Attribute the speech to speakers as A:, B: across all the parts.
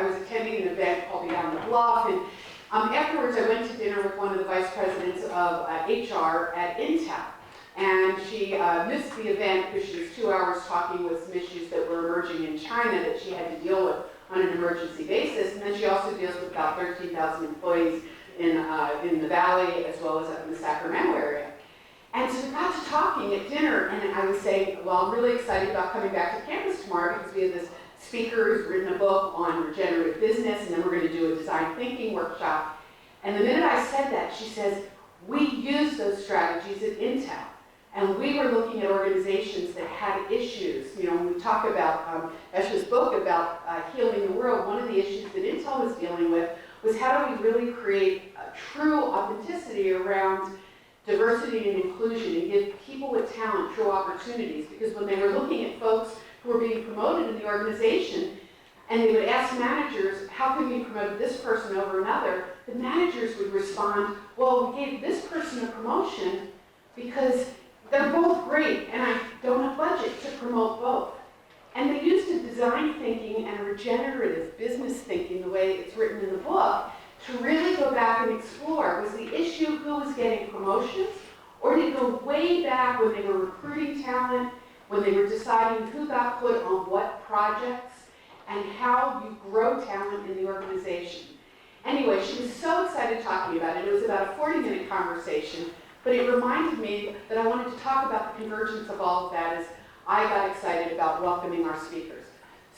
A: was attending an event called Beyond the Bluff, and afterwards I went to dinner with one of the vice presidents of HR at Intel. And she missed the event because she was 2 hours talking with some issues that were emerging in China that she had to deal with on an emergency basis. And then she also deals with about 13,000 employees in the Valley as well as up in the Sacramento area. And so we got to talking at dinner, and I was saying, well, I'm really excited about coming back to campus tomorrow because we have this speaker who's written a book on regenerative business, and then we're going to do a design thinking workshop. And the minute I said that, she says, we use those strategies at Intel. And we were looking at organizations that had issues. You know, when we talk about Esha's book about healing the world, one of the issues that Intel was dealing with was how do we really create true authenticity around diversity and inclusion and give people with talent true opportunities. Because when they were looking at folks who were being promoted in the organization, and they would ask managers, how can we promote this person over another? The managers would respond, well, we gave this person a promotion because they're both great, and I don't have budget to promote both. And they used a design thinking and a regenerative business thinking, the way it's written in the book, to really go back and explore, was the issue who was getting promotions, or did it go way back when they were recruiting talent, when they were deciding who got put on what projects, and how you grow talent in the organization. Anyway, she was so excited talking about it. It was about a 40-minute conversation. But it reminded me that I wanted to talk about the convergence of all of that as I got excited about welcoming our speakers.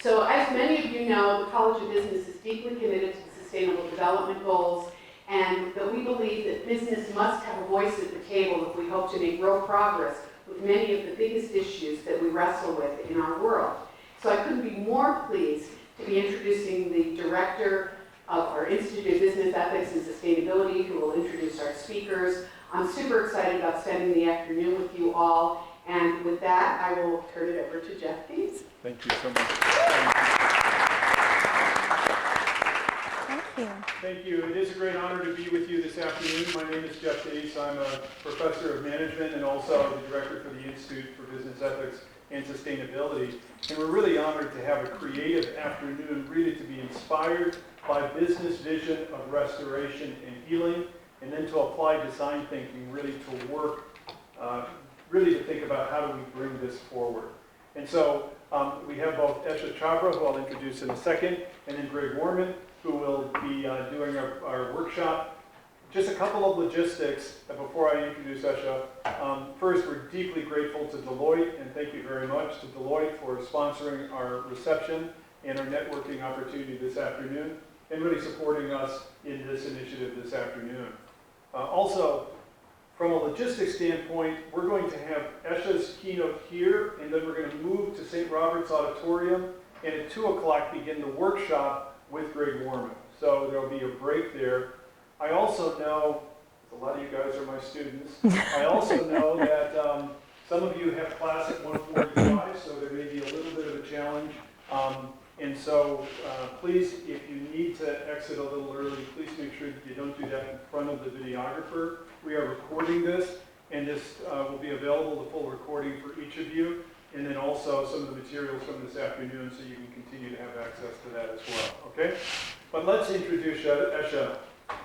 A: So as many of you know, the College of Business is deeply committed to the Sustainable Development Goals, and that we believe that business must have a voice at the table if we hope to make real progress with many of the biggest issues that we wrestle with in our world. So I couldn't be more pleased to be introducing the director of our Institute of Business Ethics and Sustainability, who will introduce our speakers. I'm super excited about spending the afternoon with you all, and with that, I will turn it over to Jeff Dees.
B: Thank you so much.
C: Thank you.
B: Thank you. It is a great honor to be with you this afternoon. My name is Jeff Dees. I'm a professor of management and also the director for the Institute for Business Ethics and Sustainability. And we're really honored to have a creative afternoon, really to be inspired by business vision of restoration and healing, and then to apply design thinking, really to work, really to think about how do we bring this forward. And so we have both Esha Chhabra, who I'll introduce in a second, and then Greg Warman, who will be doing our workshop. Just a couple of logistics before I introduce Esha. First, we're deeply grateful to Deloitte, and thank you very much to Deloitte for sponsoring our reception and our networking opportunity this afternoon, and really supporting us in this initiative this afternoon. Also, from a logistics standpoint, we're going to have Esha's keynote here, and then we're going to move to St. Robert's Auditorium, and at 2 o'clock begin the workshop with Greg Warman. So there'll be a break there. I also know, a lot of you guys are my students, I also know that some of you have class at 1:45, so there may be a little bit of a challenge. And so please, if you need to exit a little early, please make sure that you don't do that in front of the videographer. We are recording this, and this will be available, the full recording for each of you, and then also some of the materials from this afternoon so you can continue to have access to that as well, okay? But let's introduce Esha.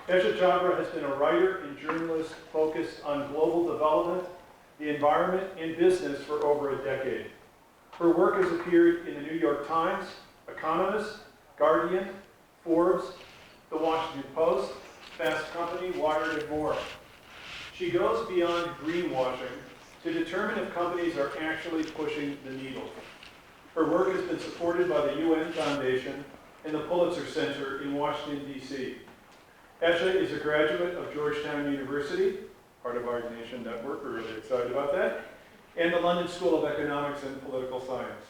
B: Esha Chhabra has been a writer and journalist focused on global development, the environment, and business for over a decade. Her work has appeared in the New York Times, Economist, Guardian, Forbes, The Washington Post, Fast Company, Wired, and more. She goes beyond greenwashing to determine if companies are actually pushing the needle. Her work has been supported by the UN Foundation and the Pulitzer Center in Washington, D.C. Esha is a graduate of Georgetown University, part of our Nation Network, we're really excited about that, and the London School of Economics and Political Science.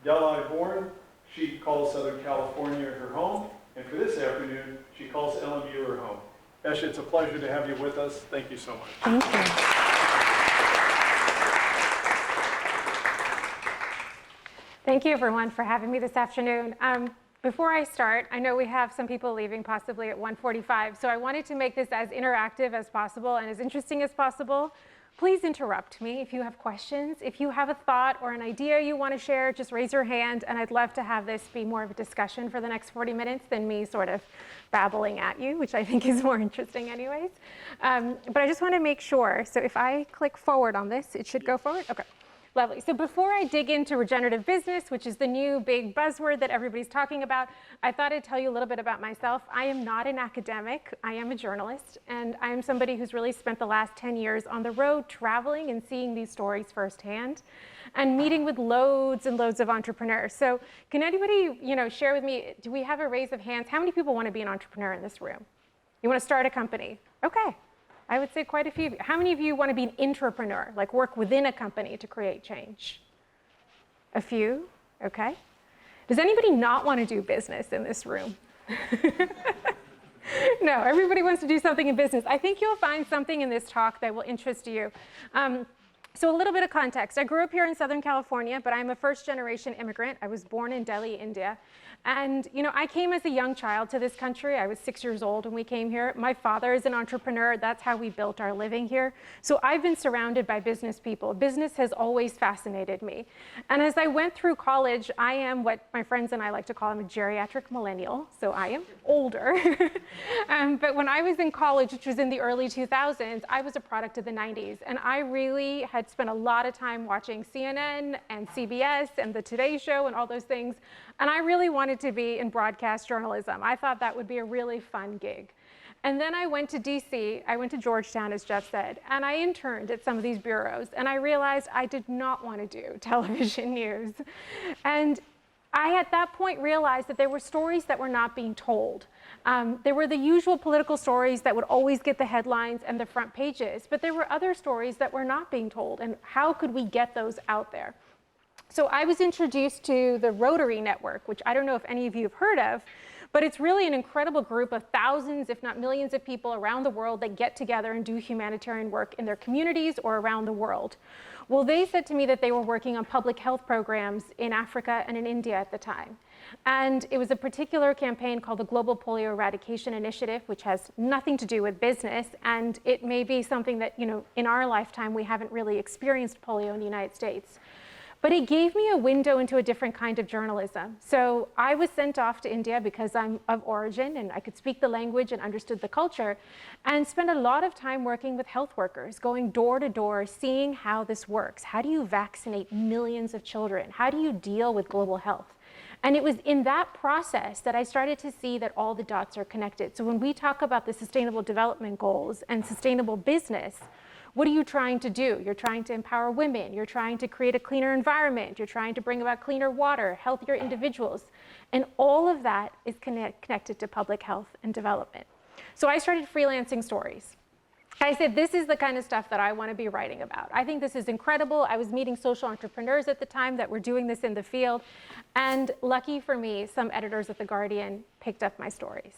B: Delhi born, she calls Southern California her home, and for this afternoon, she calls LMU her home. Esha, it's a pleasure to have you with us. Thank you so much.
C: Thank you. Thank you, everyone, for having me this afternoon. Before I start, I know we have some people leaving possibly at 1:45, so I wanted to make this as interactive as possible and as interesting as possible. please interrupt me if you have questions. If you have a thought or an idea you want to share, just raise your hand, and I'd love to have this be more of a discussion for the next 40 minutes than me sort of babbling at you, which I think is more interesting anyways. But I just want to make sure. So if I click forward on this, it should go forward? Okay. Lovely. So before I dig into regenerative business, which is the new big buzzword that everybody's talking about, I thought I'd tell you a little bit about myself. I am not an academic. I am a journalist, and I am somebody who's really spent the last 10 years on the road traveling and seeing these stories firsthand and meeting with loads and loads of entrepreneurs. So can anybody, share with me, do we have a raise of hands? How many people want to be an entrepreneur in this room? You want to start a company? Okay. I would say quite a few of you. How many of you want to be an intrapreneur, like work within a company to create change? A few, okay. Does anybody not want to do business in this room? No, everybody wants to do something in business. I think you'll find something in this talk that will interest you. So a little bit of context. I grew up here in Southern California, but I'm a first-generation immigrant. I was born in Delhi, India. And I came as a young child to this country. I was 6 years old when we came here. My father is an entrepreneur. That's how we built our living here. So I've been surrounded by business people. Business has always fascinated me. And as I went through college, I am what my friends and I like to call a geriatric millennial. So I am older. But when I was in college, which was in the early 2000s, I was a product of the 90s. And I really had spent a lot of time watching CNN and CBS and the Today Show and all those things. And I really wanted to be in broadcast journalism. I thought that would be a really fun gig. And then I went to DC, I went to Georgetown, as Jeff said, and I interned at some of these bureaus. And I realized I did not want to do television news. And I, at that point, realized that there were stories that were not being told. There were the usual political stories that would always get the headlines and the front pages, but there were other stories that were not being told, and how could we get those out there? So I was introduced to the Rotary Network, which I don't know if any of you have heard of, but it's really an incredible group of thousands, if not millions of people around the world that get together and do humanitarian work in their communities or around the world. Well, they said to me that they were working on public health programs in Africa and in India at the time. And it was a particular campaign called the Global Polio Eradication Initiative, which has nothing to do with business. And it may be something that, in our lifetime, we haven't really experienced polio in the United States. But it gave me a window into a different kind of journalism. So I was sent off to India because I'm of origin and I could speak the language and understood the culture, and spent a lot of time working with health workers, going door to door, seeing how this works. How do you vaccinate millions of children? How do you deal with global health? And it was in that process that I started to see that all the dots are connected. So when we talk about the Sustainable Development Goals and sustainable business, what are you trying to do? You're trying to empower women. You're trying to create a cleaner environment. You're trying to bring about cleaner water, healthier individuals. And all of that is connected to public health and development. So I started freelancing stories. I said, this is the kind of stuff that I want to be writing about. I think this is incredible. I was meeting social entrepreneurs at the time that were doing this in the field. And lucky for me, some editors at The Guardian picked up my stories.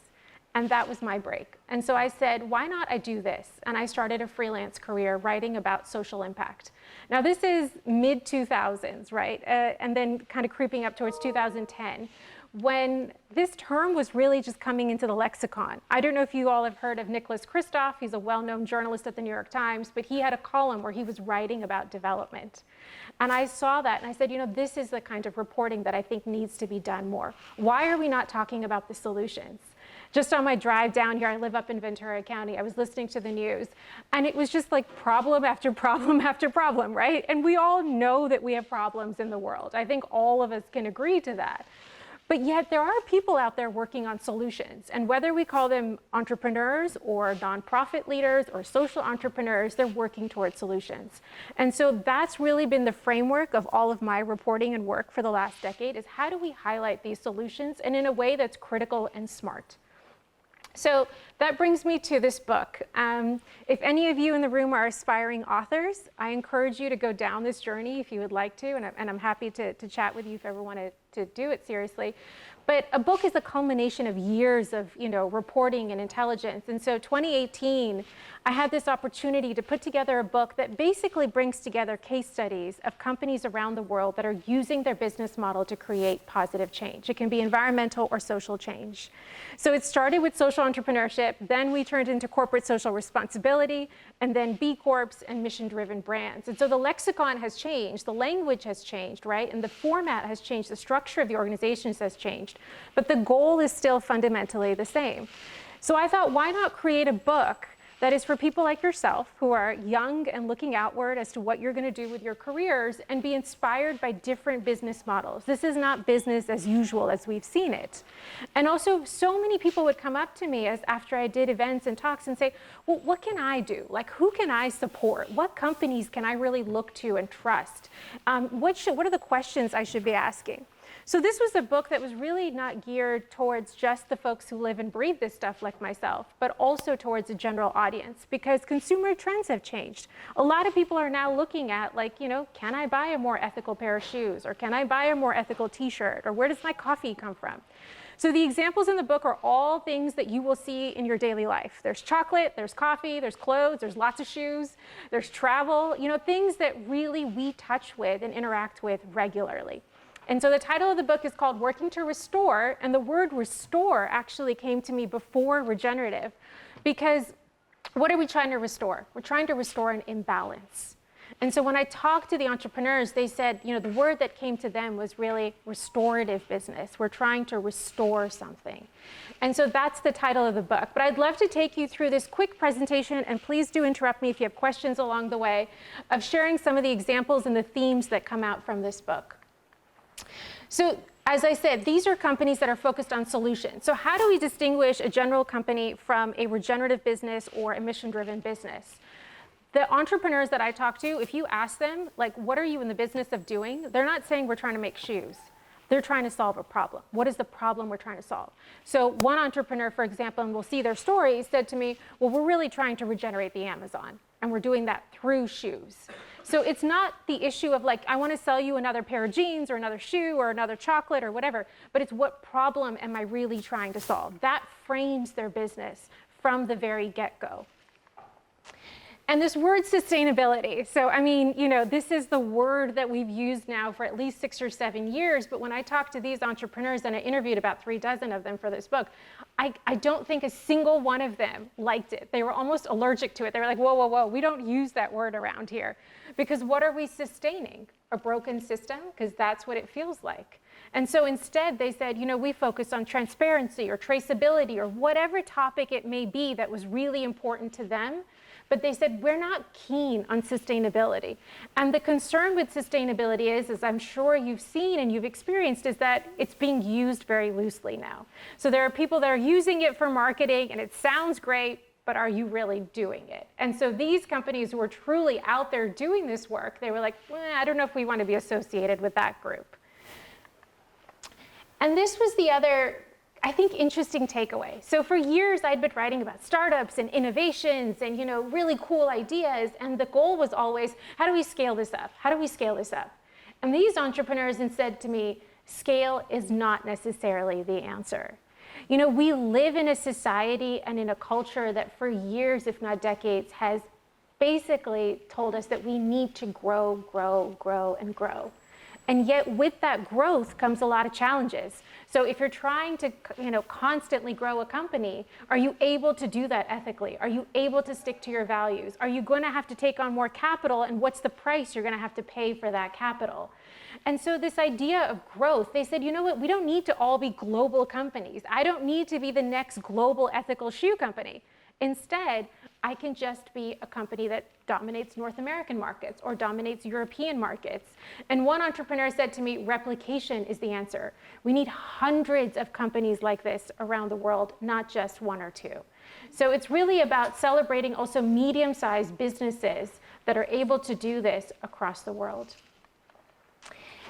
C: And that was my break. And so I said, why not I do this? And I started a freelance career writing about social impact. Now this is mid-2000s, right? And then kind of creeping up towards 2010, when this term was really just coming into the lexicon. I don't know if you all have heard of Nicholas Kristof. He's a well-known journalist at the New York Times, but he had a column where he was writing about development. And I saw that and I said, this is the kind of reporting that I think needs to be done more. Why are we not talking about the solutions? Just on my drive down here, I live up in Ventura County, I was listening to the news, and it was just like problem after problem after problem, right? And we all know that we have problems in the world. I think all of us can agree to that. But yet there are people out there working on solutions. And whether we call them entrepreneurs or nonprofit leaders or social entrepreneurs, they're working towards solutions. And so that's really been the framework of all of my reporting and work for the last decade, is how do we highlight these solutions and in a way that's critical and smart. So that brings me to this book. If any of you in the room are aspiring authors, I encourage you to go down this journey if you would like to, and I'm happy to chat with you if you ever want to to do it seriously. But a book is a culmination of years of, reporting and intelligence. And so 2018, I had this opportunity to put together a book that basically brings together case studies of companies around the world that are using their business model to create positive change. It can be environmental or social change. So it started with social entrepreneurship, then we turned into corporate social responsibility, and then B Corps and mission-driven brands. And so the lexicon has changed, the language has changed, right? And the format has changed, the structure of the organizations has changed, but the goal is still fundamentally the same. So I thought, why not create a book that is for people like yourself who are young and looking outward as to what you're going to do with your careers and be inspired by different business models. This is not business as usual as we've seen it. And also, so many people would come up to me after I did events and talks and say, well, what can I do? Like, who can I support? What companies can I really look to and trust? What are the questions I should be asking? So this was a book that was really not geared towards just the folks who live and breathe this stuff like myself, but also towards a general audience, because consumer trends have changed. A lot of people are now looking at, like, can I buy a more ethical pair of shoes? Or can I buy a more ethical t-shirt? Or where does my coffee come from? So the examples in the book are all things that you will see in your daily life. There's chocolate, there's coffee, there's clothes, there's lots of shoes, there's travel, things that really we touch with and interact with regularly. And so the title of the book is called Working to Restore, and the word restore actually came to me before regenerative, because what are we trying to restore? We're trying to restore an imbalance. And so when I talked to the entrepreneurs, they said, the word that came to them was really restorative business. We're trying to restore something. And so that's the title of the book. But I'd love to take you through this quick presentation, and please do interrupt me if you have questions along the way, of sharing some of the examples and the themes that come out from this book. So as I said, these are companies that are focused on solutions. So how do we distinguish a general company from a regenerative business or a mission-driven business? The entrepreneurs that I talk to, if you ask them, like, what are you in the business of doing? They're not saying we're trying to make shoes. They're trying to solve a problem. What is the problem we're trying to solve? So one entrepreneur, for example, and we'll see their story, said to me, well, we're really trying to regenerate the Amazon, and we're doing that through shoes. So it's not the issue of, like, I want to sell you another pair of jeans or another shoe or another chocolate or whatever, but it's what problem am I really trying to solve? That frames their business from the very get-go. And this word sustainability, so I mean, this is the word that we've used now for at least 6 or 7 years, but when I talked to these entrepreneurs, and I interviewed about 36 of them for this book, I don't think a single one of them liked it. They were almost allergic to it. They were like, whoa, whoa, whoa, we don't use that word around here. Because what are we sustaining? A broken system? Because that's what it feels like. And so instead they said, we focus on transparency or traceability or whatever topic it may be that was really important to them. But they said, we're not keen on sustainability. And the concern with sustainability is, as I'm sure you've seen and you've experienced, is that it's being used very loosely now. So there are people that are using it for marketing, and it sounds great, but are you really doing it? And so these companies who are truly out there doing this work, they were like, I don't know if we want to be associated with that group. And this was the other, I think, interesting takeaway. So for years, I'd been writing about startups and innovations and, really cool ideas. And the goal was always, how do we scale this up? How do we scale this up? And these entrepreneurs had said to me, scale is not necessarily the answer. We live in a society and in a culture that for years, if not decades, has basically told us that we need to grow, grow, grow, and grow. And yet with that growth comes a lot of challenges. So if you're trying to, constantly grow a company, are you able to do that ethically? Are you able to stick to your values? Are you going to have to take on more capital, and what's the price you're going to have to pay for that capital? And so this idea of growth, they said, what, we don't need to all be global companies. I don't need to be the next global ethical shoe company. Instead, I can just be a company that dominates North American markets or dominates European markets. And one entrepreneur said to me, replication is the answer. We need hundreds of companies like this around the world, not just 1 or 2. So it's really about celebrating also medium-sized businesses that are able to do this across the world.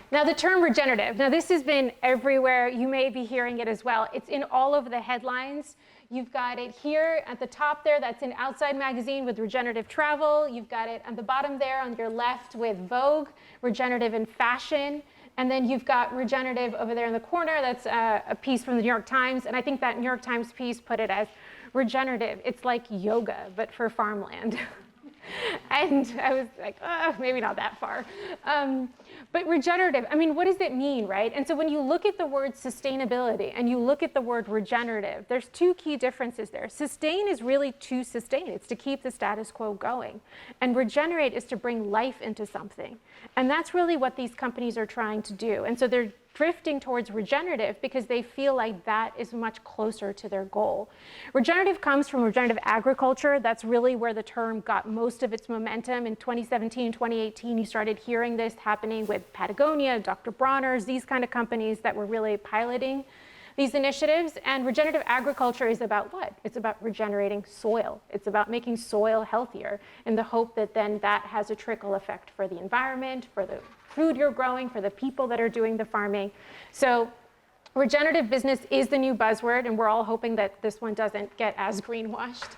C: Now the term regenerative, now this has been everywhere. You may be hearing it as well. It's in all of the headlines. You've got it here at the top there, that's in Outside Magazine with regenerative travel. You've got it at the bottom there on your left with Vogue, regenerative in fashion. And then you've got regenerative over there in the corner. That's a piece from the New York Times. And I think that New York Times piece put it as regenerative. It's like yoga, but for farmland. And I was like, maybe not that far. But regenerative, I mean, what does it mean, right? And so when you look at the word sustainability and you look at the word regenerative, there's two key differences there. Sustain is really to sustain. It's to keep the status quo going. And regenerate is to bring life into something. And that's really what these companies are trying to do. And so they're drifting towards regenerative because they feel like that is much closer to their goal. Regenerative comes from regenerative agriculture. That's really where the term got most of its momentum. In 2017, 2018, you started hearing this happening with Patagonia, Dr. Bronner's, these kind of companies that were really piloting these initiatives. And regenerative agriculture is about what? It's about regenerating soil. It's about making soil healthier in the hope that then that has a trickle effect for the environment, for the food you're growing, for the people that are doing the farming. So regenerative business is the new buzzword, and we're all hoping that this one doesn't get as greenwashed.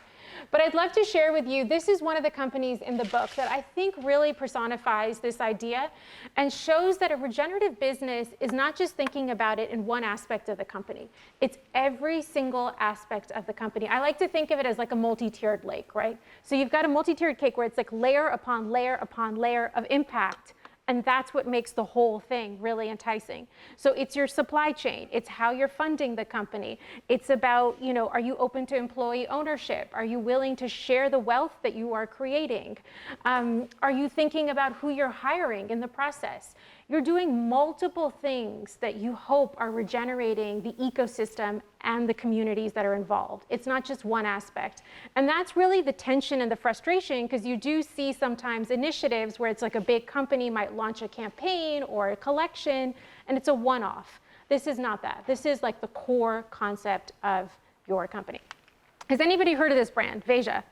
C: But I'd love to share with you, this is one of the companies in the book that I think really personifies this idea and shows that a regenerative business is not just thinking about it in one aspect of the company. It's every single aspect of the company. I like to think of it as like a multi-tiered lake, right? So you've got a multi-tiered cake where it's like layer upon layer of impact. And that's what makes the whole thing really enticing. So it's your supply chain. It's how you're funding the company. It's about, are you open to employee ownership? Are you willing to share the wealth that you are creating? Are you thinking about who you're hiring in the process? You're doing multiple things that you hope are regenerating the ecosystem and the communities that are involved. It's not just one aspect. And that's really the tension and the frustration, because you do see sometimes initiatives where it's like a big company might launch a campaign or a collection, and it's a one-off. This is not that. This is like the core concept of your company. Has anybody heard of this brand, Veja?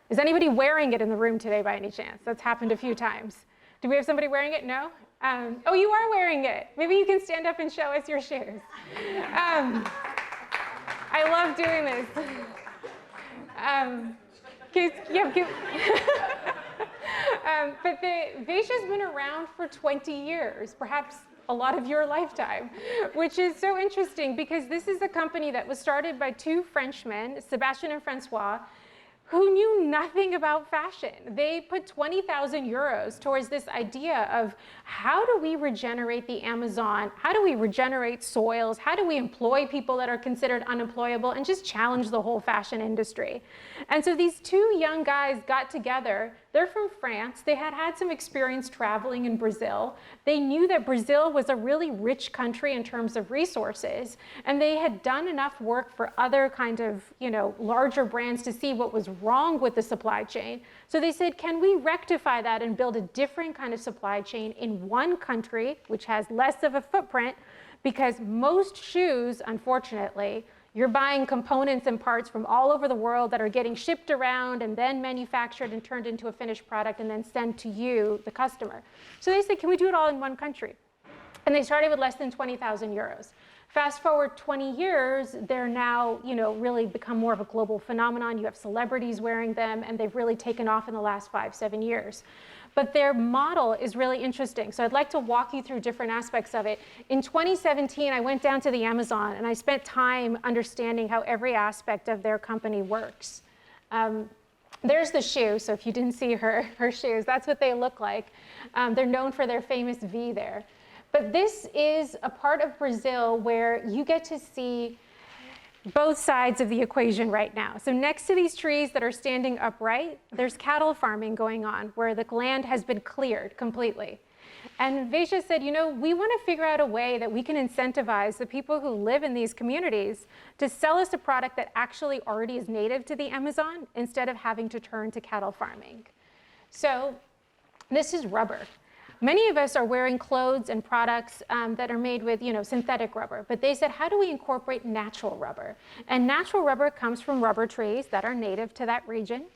C: Is anybody wearing it in the room today by any chance? That's happened a few times. Do we have somebody wearing it? No? Oh, you are wearing it. Maybe you can stand up and show us your shoes. I love doing this. But the Veja's been around for 20 years, perhaps a lot of your lifetime, which is so interesting because this is a company that was started by two Frenchmen, Sebastian and Francois, who knew nothing about fashion. They put 20,000 euros towards this idea of how do we regenerate the Amazon? How do we regenerate soils? How do we employ people that are considered unemployable and just challenge the whole fashion industry? And so these two young guys got together. They're from France. They had had some experience traveling in Brazil. They knew that Brazil was a really rich country in terms of resources, and they had done enough work for other kind of, larger brands to see what was wrong with the supply chain. So they said, can we rectify that and build a different kind of supply chain in one country, which has less of a footprint, because most shoes, unfortunately, you're buying components and parts from all over the world that are getting shipped around and then manufactured and turned into a finished product and then sent to you, the customer. So they said, can we do it all in one country? And they started with less than 20,000 euros. Fast forward 20 years, they're now, really become more of a global phenomenon. You have celebrities wearing them, and they've really taken off in the last 5-7 years. But their model is really interesting. So I'd like to walk you through different aspects of it. In 2017, I went down to the Amazon, and I spent time understanding how every aspect of their company works. There's the shoe. So if you didn't see her shoes, that's what they look like. They're known for their famous V there. But this is a part of Brazil where you get to see both sides of the equation right now. So next to these trees that are standing upright, there's cattle farming going on where the land has been cleared completely. And Veja said, we want to figure out a way that we can incentivize the people who live in these communities to sell us a product that actually already is native to the Amazon instead of having to turn to cattle farming. So this is rubber. Many of us are wearing clothes and products that are made with, synthetic rubber. But they said, how do we incorporate natural rubber? And natural rubber comes from rubber trees that are native to that region.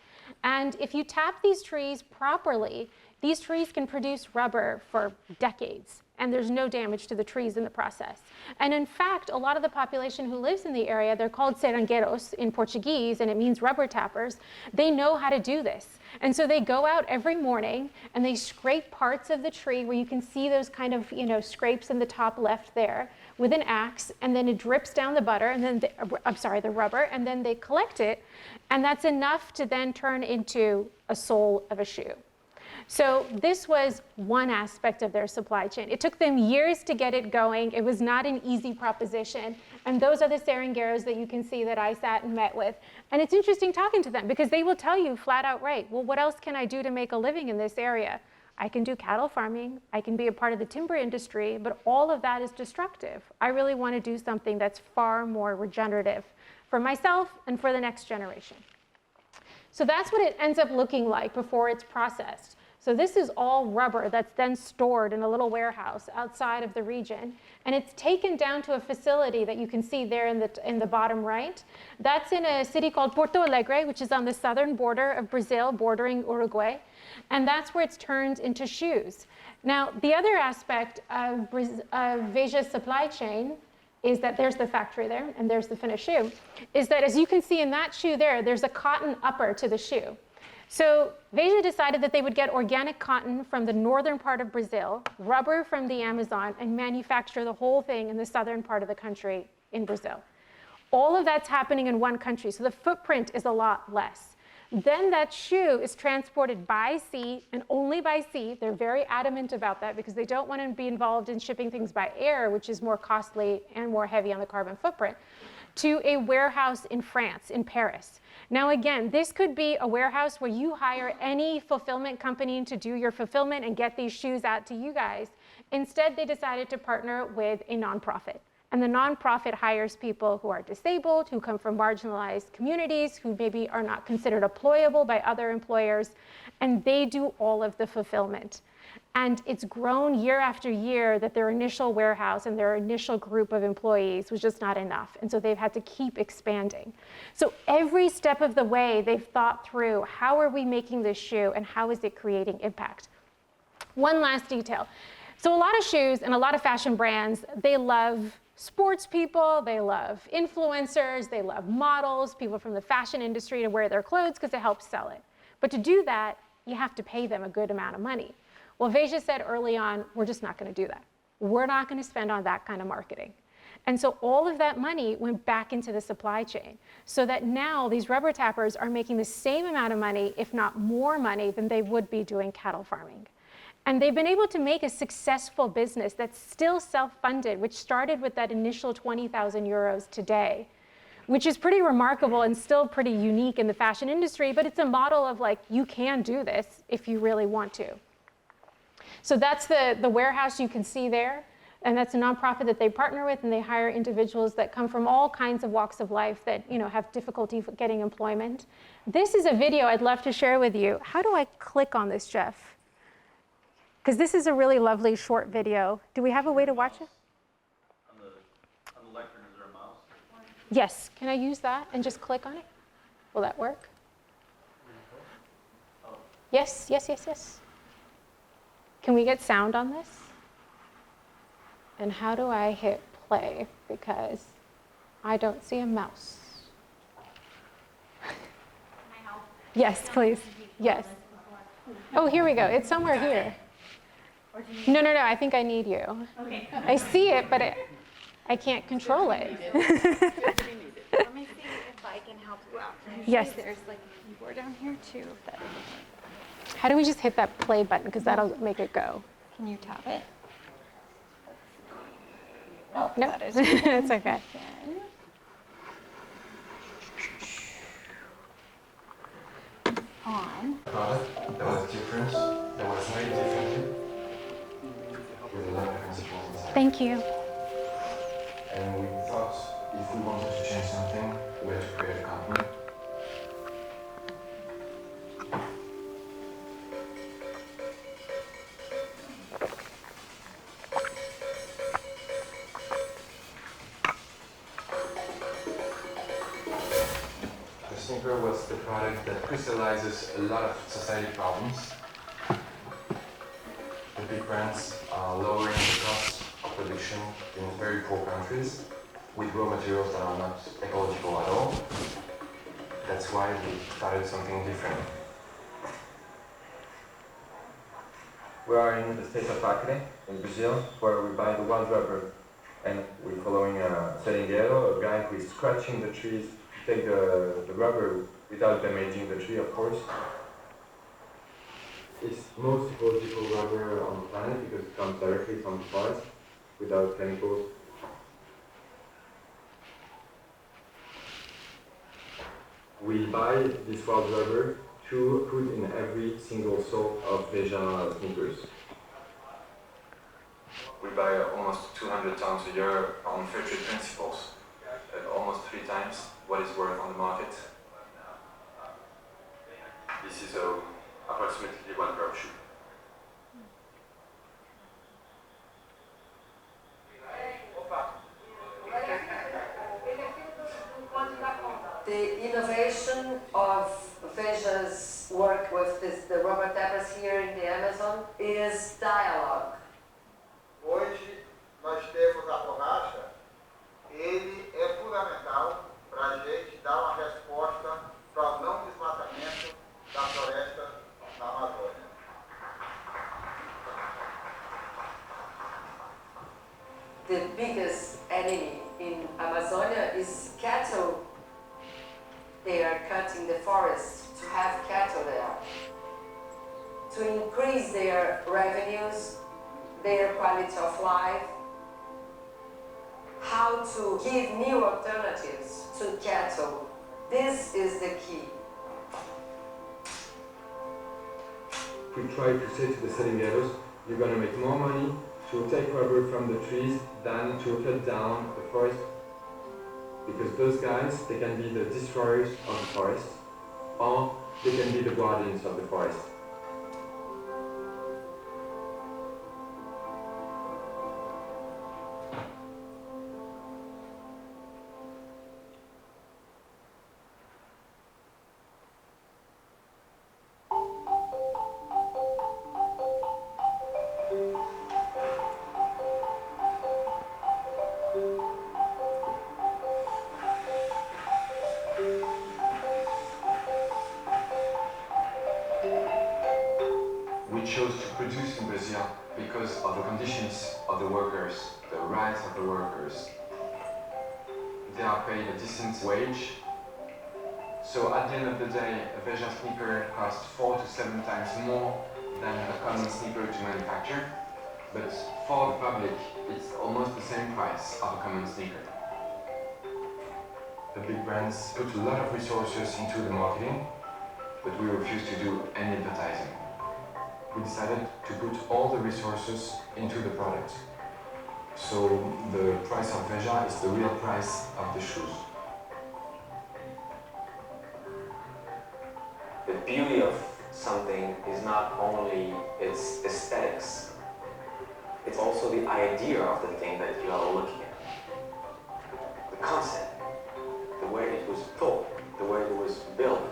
C: And if you tap these trees properly, these trees can produce rubber for decades, and there's no damage to the trees in the process. And in fact, a lot of the population who lives in the area, they're called seringueiros in Portuguese, and it means rubber tappers. They know how to do this. And so they go out every morning and they scrape parts of the tree where you can see those kind of, scrapes in the top left there with an axe, and then it drips down the butter, and then, the rubber, and then they collect it, and that's enough to then turn into a sole of a shoe. So this was one aspect of their supply chain. It took them years to get it going. It was not an easy proposition. And those are the seringueiros that you can see that I sat and met with. And it's interesting talking to them because they will tell you flat out right, well, what else can I do to make a living in this area? I can do cattle farming. I can be a part of the timber industry, but all of that is destructive. I really want to do something that's far more regenerative for myself and for the next generation. So that's what it ends up looking like before it's processed. So this is all rubber that's then stored in a little warehouse outside of the region. And it's taken down to a facility that you can see there in the bottom right. That's in a city called Porto Alegre, which is on the southern border of Brazil, bordering Uruguay. And that's where it's turned into shoes. Now, the other aspect of Veja's supply chain is that there's the factory there, and there's the finished shoe, is that as you can see in that shoe there, there's a cotton upper to the shoe. So Veja decided that they would get organic cotton from the northern part of Brazil, rubber from the Amazon, and manufacture the whole thing in the southern part of the country in Brazil. All of that's happening in one country, so the footprint is a lot less. Then that shoe is transported by sea, and only by sea. They're very adamant about that because they don't want to be involved in shipping things by air, which is more costly and more heavy on the carbon footprint, to a warehouse in France, in Paris. Now again, this could be a warehouse where you hire any fulfillment company to do your fulfillment and get these shoes out to you guys. Instead, they decided to partner with a nonprofit. And the nonprofit hires people who are disabled, who come from marginalized communities, who maybe are not considered employable by other employers, and they do all of the fulfillment. And it's grown year after year that their initial warehouse and their initial group of employees was just not enough. And so they've had to keep expanding. So every step of the way, they've thought through, how are we making this shoe and how is it creating impact? One last detail. So a lot of shoes and a lot of fashion brands, they love sports people, they love influencers, they love models, people from the fashion industry to wear their clothes because it helps sell it. But to do that, you have to pay them a good amount of money. Well, Veja said early on, we're just not going to do that. We're not going to spend on that kind of marketing. And so all of that money went back into the supply chain so that now these rubber tappers are making the same amount of money, if not more money, than they would be doing cattle farming. And they've been able to make a successful business that's still self-funded, which started with that initial 20,000 euros today, which is pretty remarkable and still pretty unique in the fashion industry, but it's a model of like, you can do this if you really want to. So that's the warehouse you can see there, and that's a nonprofit that they partner with, and they hire individuals that come from all kinds of walks of life that have difficulty getting employment. This is a video I'd love to share with you. How do I click on this, Jeff? Because this is a really lovely short video. Do we have a way to watch it?
D: On the lectern, is there a mouse?
C: Yes. Can I use that and just click on it? Will that work?
D: Oh.
C: Yes, yes, yes, yes. Can we get sound on this? And how do I hit play? Because I don't see a mouse.
E: Can I help?
C: Yes, please. Yes. Oh, here we go. It's somewhere here. No, I think I need you.
E: Okay.
C: I see it, but I can't control it.
E: Let me see if I can help you out.
C: Yes.
E: There's like a keyboard down here too.
C: How do we just hit that play button? Because that'll make it go.
E: Can you tap it?
C: No, it's okay.
E: On.
F: Product that was different, that was made differently, with a lot of principles inside.
C: Thank you.
F: And we thought if we wanted to change something, we had to create a company. The sneaker was the product that crystallizes a lot of society problems. brands are lowering the cost of production in very poor countries with raw materials that are not ecological at all. That's why we started something different.
G: We are in the state of Acre, in Brazil, where we buy the wild rubber, and we're following a seringueiro, a guy who is scratching the trees to take the rubber without damaging the tree, of course. It's most ecological rubber on the planet because it comes directly from the forest without chemicals. We buy this wild rubber to put in every single sole of Veja sneakers.
F: We buy almost 200 tons a year on fair trade principles, almost 3 times what is worth on the market. This is approximately 1 pair of shoes.
H: The innovation of Veja's work with the rubber tappers here in the Amazon is dialogue.
I: Hoje nós temos a borracha, ele é fundamental para a gente dar uma resposta para o não desmatamento da floresta na Amazônia.
H: The biggest enemy in Amazonia is cattle. They are cutting the forest to have cattle there, to increase their revenues, their quality of life, how to give new alternatives to cattle. This is the key.
G: We try to say to the seringueiros, you're going to make more money to take rubber from the trees than to cut down the forest. Because those guys, they can be the destroyers of the forest, or they can be the guardians of the forest.
F: We chose to produce in Brazil because of the conditions of the workers, the rights of the workers. They are paid a decent wage. So at the end of the day, a Veja sneaker costs 4 to 7 times more than a common sneaker to manufacture. But for the public, it's almost the same price of a common sneaker. The big brands put a lot of resources into the marketing, but we refuse to do any advertising. We decided to put all the resources into the product. So the price of Veja is the real price of the shoes.
J: The beauty of something is not only its aesthetics, it's also the idea of the thing that you are looking at. The concept, the way it was thought, the way it was built.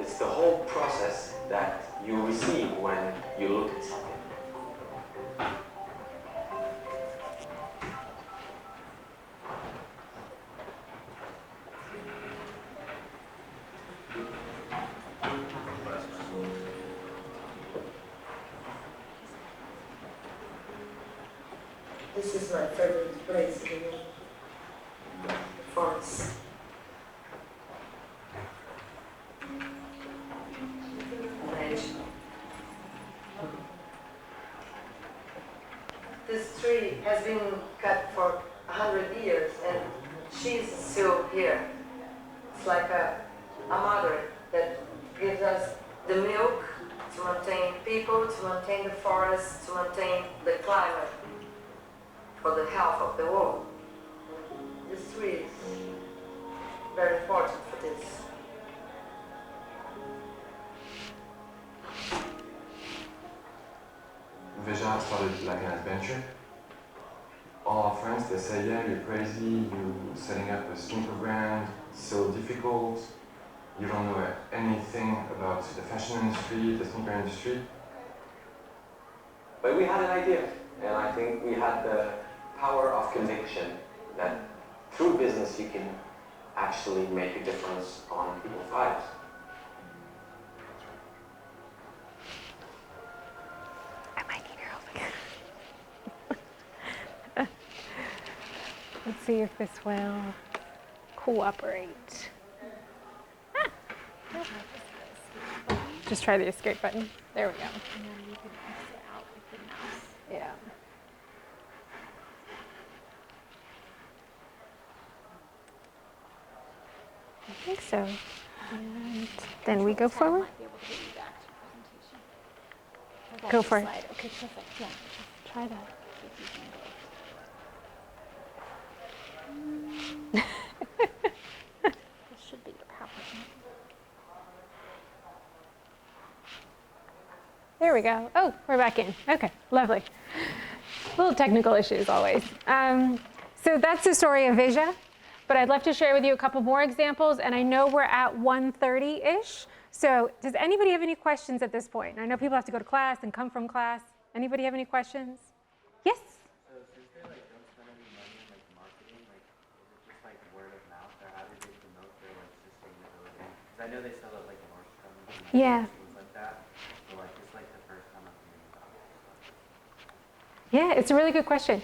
J: It's the whole process that you receive when you look at something.
H: This is my favorite place in the forest. This tree has been cut for 100 years and she's still here. It's like a mother that gives us the milk to maintain people, to maintain the forest, to maintain the climate, for the health of the world. This tree is very important for this.
F: Veja started like an adventure. All our friends, they say, yeah, you're crazy, you're setting up a sneaker brand, it's so difficult, you don't know anything about the fashion industry, the sneaker industry.
J: But we had an idea, and I think we had the power of conviction that through business you can actually make a difference on people's lives.
C: I might need help. Let's see if this will cooperate. Just try the escape button. There we go.
E: And then you can exit out with the mouse.
C: Yeah. I think so. And then we go forward.
E: Might be able to get you back to presentation.
C: Go for it.
E: Slide. Okay, perfect. Yeah.
C: Try that.
E: This should be your PowerPoint.
C: There we go. Oh, we're back in. Okay, lovely. Little technical issues always. So that's the story of Esha, but I'd love to share with you a couple more examples, and I know we're at 1:30-ish. So does anybody have any questions at this point? I know people have to go to class and come from class. Anybody have any questions? Yes?
K: So since they like don't spend any money on like marketing, like is it just like word of mouth, or how do they promote their like sustainability? Because I know they sell it like Nordstrom and
C: Yeah.
K: things like that. But like it's like the first time I'm hearing about it.
C: Yeah, it's a really good question.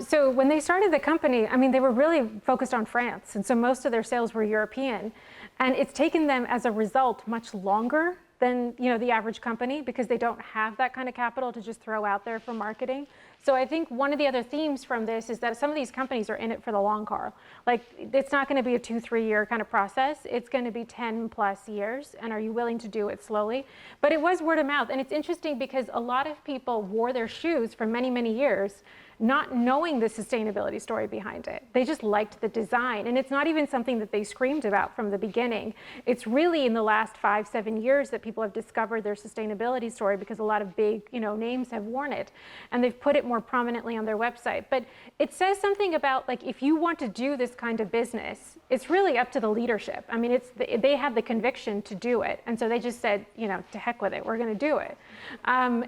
C: So when they started the company, I mean, they were really focused on France, and so most of their sales were European. And it's taken them, as a result, much longer than the average company because they don't have that kind of capital to just throw out there for marketing. So I think one of the other themes from this is that some of these companies are in it for the long haul. Like, it's not going to be a 2-3 year kind of process. It's going to be 10+ years. And are you willing to do it slowly? But it was word of mouth. And it's interesting because a lot of people wore their shoes for many, many years, not knowing the sustainability story behind it. They just liked the design. And it's not even something that they screamed about from the beginning. It's really in the last 5-7 years that people have discovered their sustainability story because a lot of big names have worn it. And they've put it more prominently on their website. But it says something about, like, if you want to do this kind of business, it's really up to the leadership. I mean, they have the conviction to do it. And so they just said, to heck with it, we're going to do it.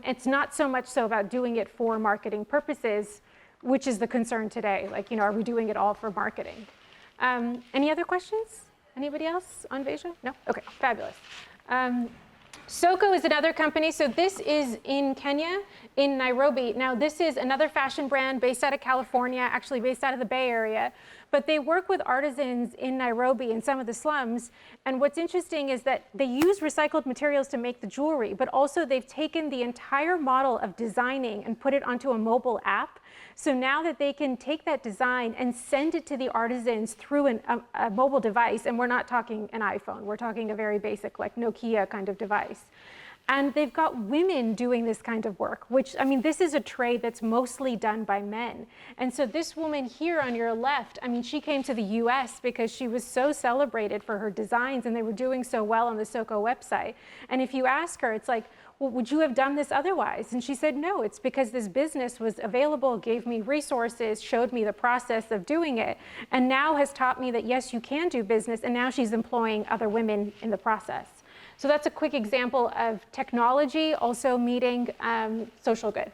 C: It's not so much so about doing it for marketing purposes, which is the concern today. Like, are we doing it all for marketing? Any other questions? Anybody else on Esha? No? Okay, fabulous. Soko is another company. So this is in Kenya, in Nairobi. Now, this is another fashion brand based out of California, actually based out of the Bay Area. But they work with artisans in Nairobi in some of the slums. And what's interesting is that they use recycled materials to make the jewelry, but also they've taken the entire model of designing and put it onto a mobile app. So now that they can take that design and send it to the artisans through a mobile device, and we're not talking an iPhone, we're talking a very basic, like Nokia kind of device. And they've got women doing this kind of work, which, I mean, this is a trade that's mostly done by men. And so this woman here on your left, I mean, she came to the US because she was so celebrated for her designs and they were doing so well on the Soko website. And if you ask her, it's like, well, would you have done this otherwise? And she said, no, it's because this business was available, gave me resources, showed me the process of doing it, and now has taught me that, yes, you can do business, and now she's employing other women in the process. So that's a quick example of technology also meeting social good.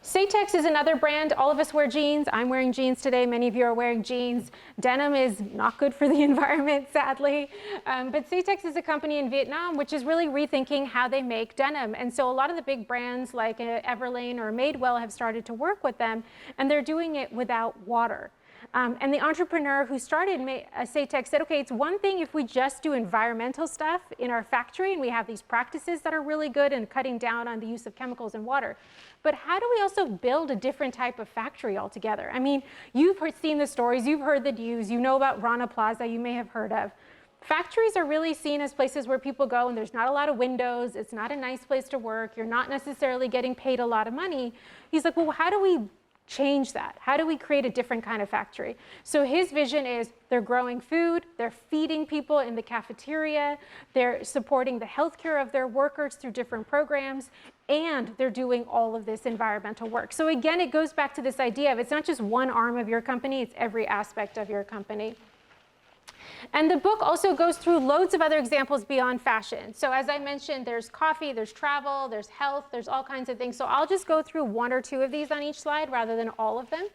C: Satex is another brand. All of us wear jeans. I'm wearing jeans today. Many of you are wearing jeans. Denim is not good for the environment, sadly. But Satex is a company in Vietnam which is really rethinking how they make denim. And so a lot of the big brands like Everlane or Madewell have started to work with them, and they're doing it without water. And the entrepreneur who started Satex said, okay, it's one thing if we just do environmental stuff in our factory and we have these practices that are really good and cutting down on the use of chemicals and water. But how do we also build a different type of factory altogether? I mean, you've seen the stories, you've heard the news, you know about Rana Plaza, you may have heard of. Factories are really seen as places where people go and there's not a lot of windows, it's not a nice place to work, you're not necessarily getting paid a lot of money. He's like, well, how do we change that? How do we create a different kind of factory? So his vision is they're growing food, they're feeding people in the cafeteria, they're supporting the healthcare of their workers through different programs, and they're doing all of this environmental work. So again, it goes back to this idea of it's not just one arm of your company, it's every aspect of your company. And the book also goes through loads of other examples beyond fashion. So as I mentioned, there's coffee, there's travel, there's health, there's all kinds of things. So I'll just go through one or two of these on each slide rather than all of them.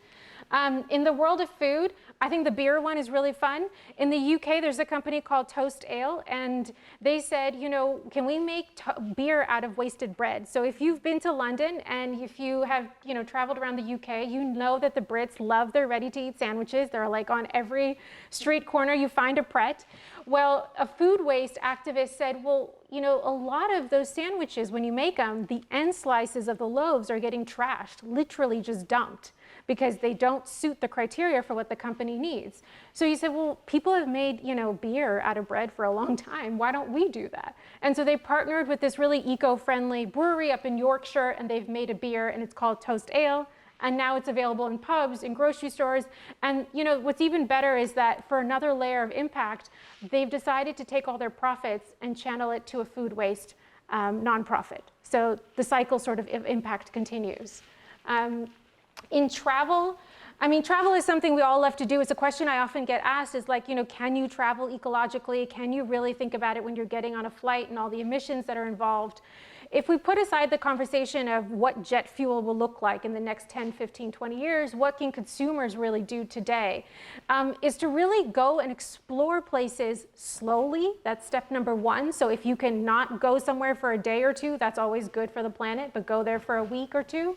C: In the world of food, I think the beer one is really fun. In the UK, there's a company called Toast Ale, and they said, you know, can we make beer out of wasted bread? So if you've been to London and if you have, you know, traveled around the UK, you know that the Brits love their ready-to-eat sandwiches. They're like on every street corner you find a Pret. Well, a food waste activist said, well, you know, a lot of those sandwiches, when you make them, the end slices of the loaves are getting trashed, literally just dumped, because they don't suit the criteria for what the company needs. So he said, well, people have made, you know, beer out of bread for a long time. Why don't we do that? And so they partnered with this really eco-friendly brewery up in Yorkshire, and they've made a beer, and it's called Toast Ale. And now it's available in pubs, in grocery stores. And you know, what's even better is that for another layer of impact, they've decided to take all their profits and channel it to a food waste nonprofit. So the cycle sort of impact continues. In travel, I mean, travel is something we all love to do. It's a question I often get asked is like, you know, can you travel ecologically? Can you really think about it when you're getting on a flight and all the emissions that are involved? If we put aside the conversation of what jet fuel will look like in the next 10, 15, 20 years, what can consumers really do today? Is to really go and explore places slowly. That's step number one. So if you can not go somewhere for a day or two, that's always good for the planet, but go there for a week or two.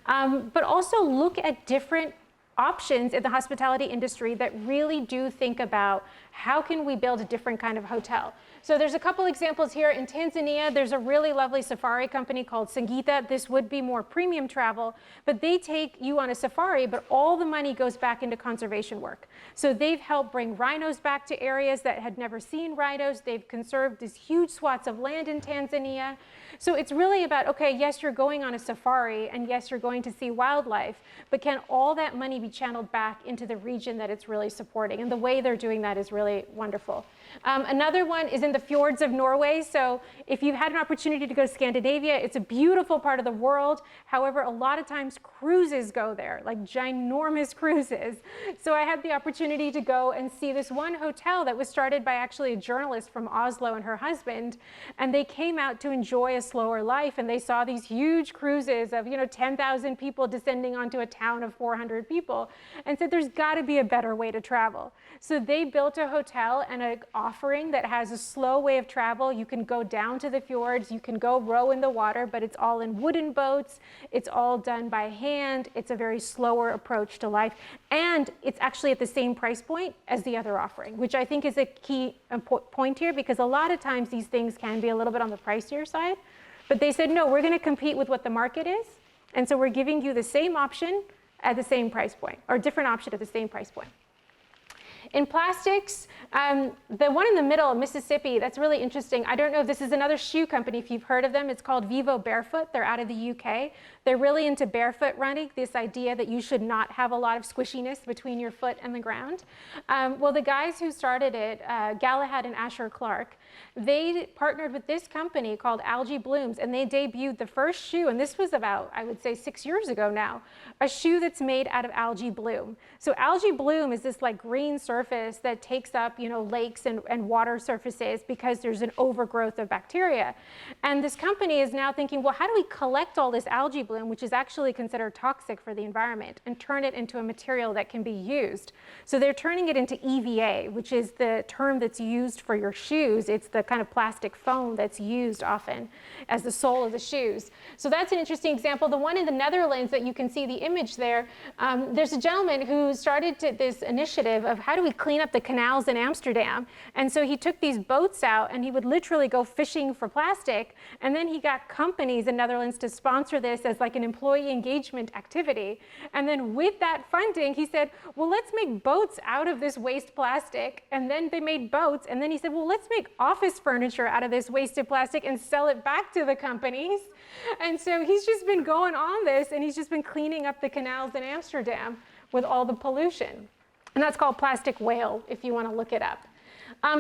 C: But also look at different options in the hospitality industry that really do think about how can we build a different kind of hotel. So there's a couple examples here. In Tanzania, there's a really lovely safari company called Singita. This would be more premium travel, but they take you on a safari, but all the money goes back into conservation work. So they've helped bring rhinos back to areas that had never seen rhinos. They've conserved these huge swaths of land in Tanzania. So it's really about, okay, yes, you're going on a safari, and yes, you're going to see wildlife, but can all that money be channeled back into the region that it's really supporting? And the way they're doing that is really wonderful. Another one is in the fjords of Norway. So if you've had an opportunity to go to Scandinavia, it's a beautiful part of the world. However, a lot of times cruises go there, like ginormous cruises. So I had the opportunity to go and see this one hotel that was started by actually a journalist from Oslo and her husband. And they came out to enjoy a slower life, and they saw these huge cruises of, you know, 10,000 people descending onto a town of 400 people, and said there's got to be a better way to travel. So they built a hotel and an offering that has a slow way of travel. You can go down to the fjords, you can go row in the water, but it's all in wooden boats. It's all done by hand. It's a very slower approach to life. And it's actually at the same price point as the other offering, which I think is a key point here, because a lot of times these things can be a little bit on the pricier side. But they said, no, we're going to compete with what the market is. And so we're giving you the same option at the same price point, or a different option at the same price point. In plastics, the one in the middle, Mississippi, that's really interesting. I don't know if this is another shoe company, if you've heard of them. It's called Vivo Barefoot. They're out of the UK. They're really into barefoot running, this idea that you should not have a lot of squishiness between your foot and the ground. Well, the guys who started it, Galahad and Asher Clark, they partnered with this company called Algae Blooms, and they debuted the first shoe, and this was about, I would say, 6 years ago now, a shoe that's made out of algae bloom. So algae bloom is this like green surface that takes up, you know, lakes and water surfaces because there's an overgrowth of bacteria. And this company is now thinking, well, how do we collect all this algae bloom, which is actually considered toxic for the environment, and turn it into a material that can be used? So they're turning it into EVA, which is the term that's used for your shoes. It's the kind of plastic foam that's used often as the sole of the shoes. So that's an interesting example. The one in the Netherlands that you can see the image there, there's a gentleman who started this initiative of how do we clean up the canals in Amsterdam. And so he took these boats out, and he would literally go fishing for plastic. And then he got companies in Netherlands to sponsor this as like an employee engagement activity. And then with that funding, he said, well, let's make boats out of this waste plastic. And then they made boats. And then he said, well, let's make office furniture out of this wasted plastic and sell it back to the companies. And so he's just been going on this, and he's just been cleaning up the canals in Amsterdam with all the pollution. And that's called Plastic Whale, if you want to look it up.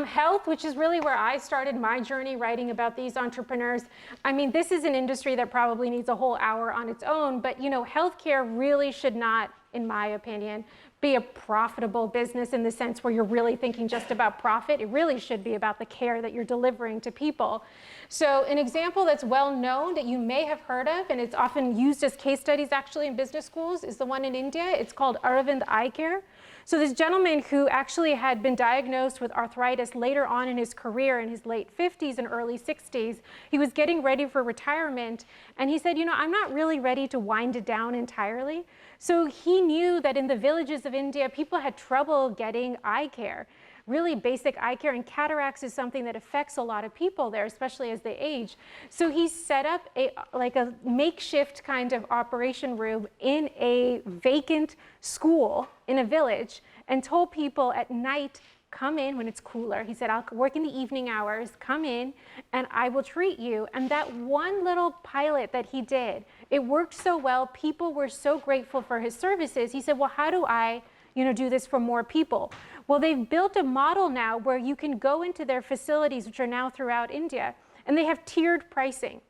C: Health, which is really where I started my journey writing about these entrepreneurs. I mean, this is an industry that probably needs a whole hour on its own, but you know, healthcare really should not, in my opinion, be a profitable business in the sense where you're really thinking just about profit. It really should be about the care that you're delivering to people. So an example that's well known that you may have heard of, and it's often used as case studies actually in business schools, is the one in India. It's called Aravind Eye Care. So this gentleman who actually had been diagnosed with arthritis later on in his career in his late 50s and early 60s, he was getting ready for retirement, and he said, you know, I'm not really ready to wind it down entirely. So he knew that in the villages of India, people had trouble getting eye care, really basic eye care, and cataracts is something that affects a lot of people there, especially as they age. So he set up a makeshift kind of operation room in a vacant school in a village and told people at night, come in when it's cooler. He said, I'll work in the evening hours, come in, and I will treat you. And that one little pilot that he did, it worked so well. People were so grateful for his services. He said, well, how do I do this for more people? Well, they've built a model now where you can go into their facilities, which are now throughout India, and they have tiered pricing.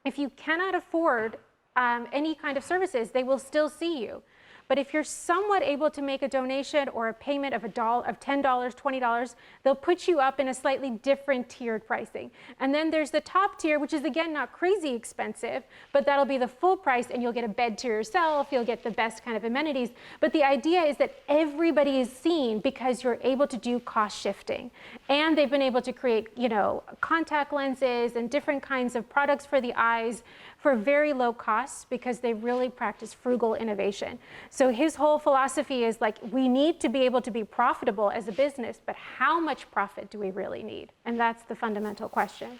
C: If you cannot afford any kind of services, they will still see you. But if you're somewhat able to make a donation or a payment of $10, $20, they'll put you up in a slightly different tiered pricing. And then there's the top tier, which is again not crazy expensive, but that'll be the full price, and you'll get a bed to yourself, you'll get the best kind of amenities. But the idea is that everybody is seen because you're able to do cost shifting. And they've been able to create, contact lenses and different kinds of products for the eyes for very low costs because they really practice frugal innovation. So his whole philosophy is like, we need to be able to be profitable as a business, but how much profit do we really need? And that's the fundamental question.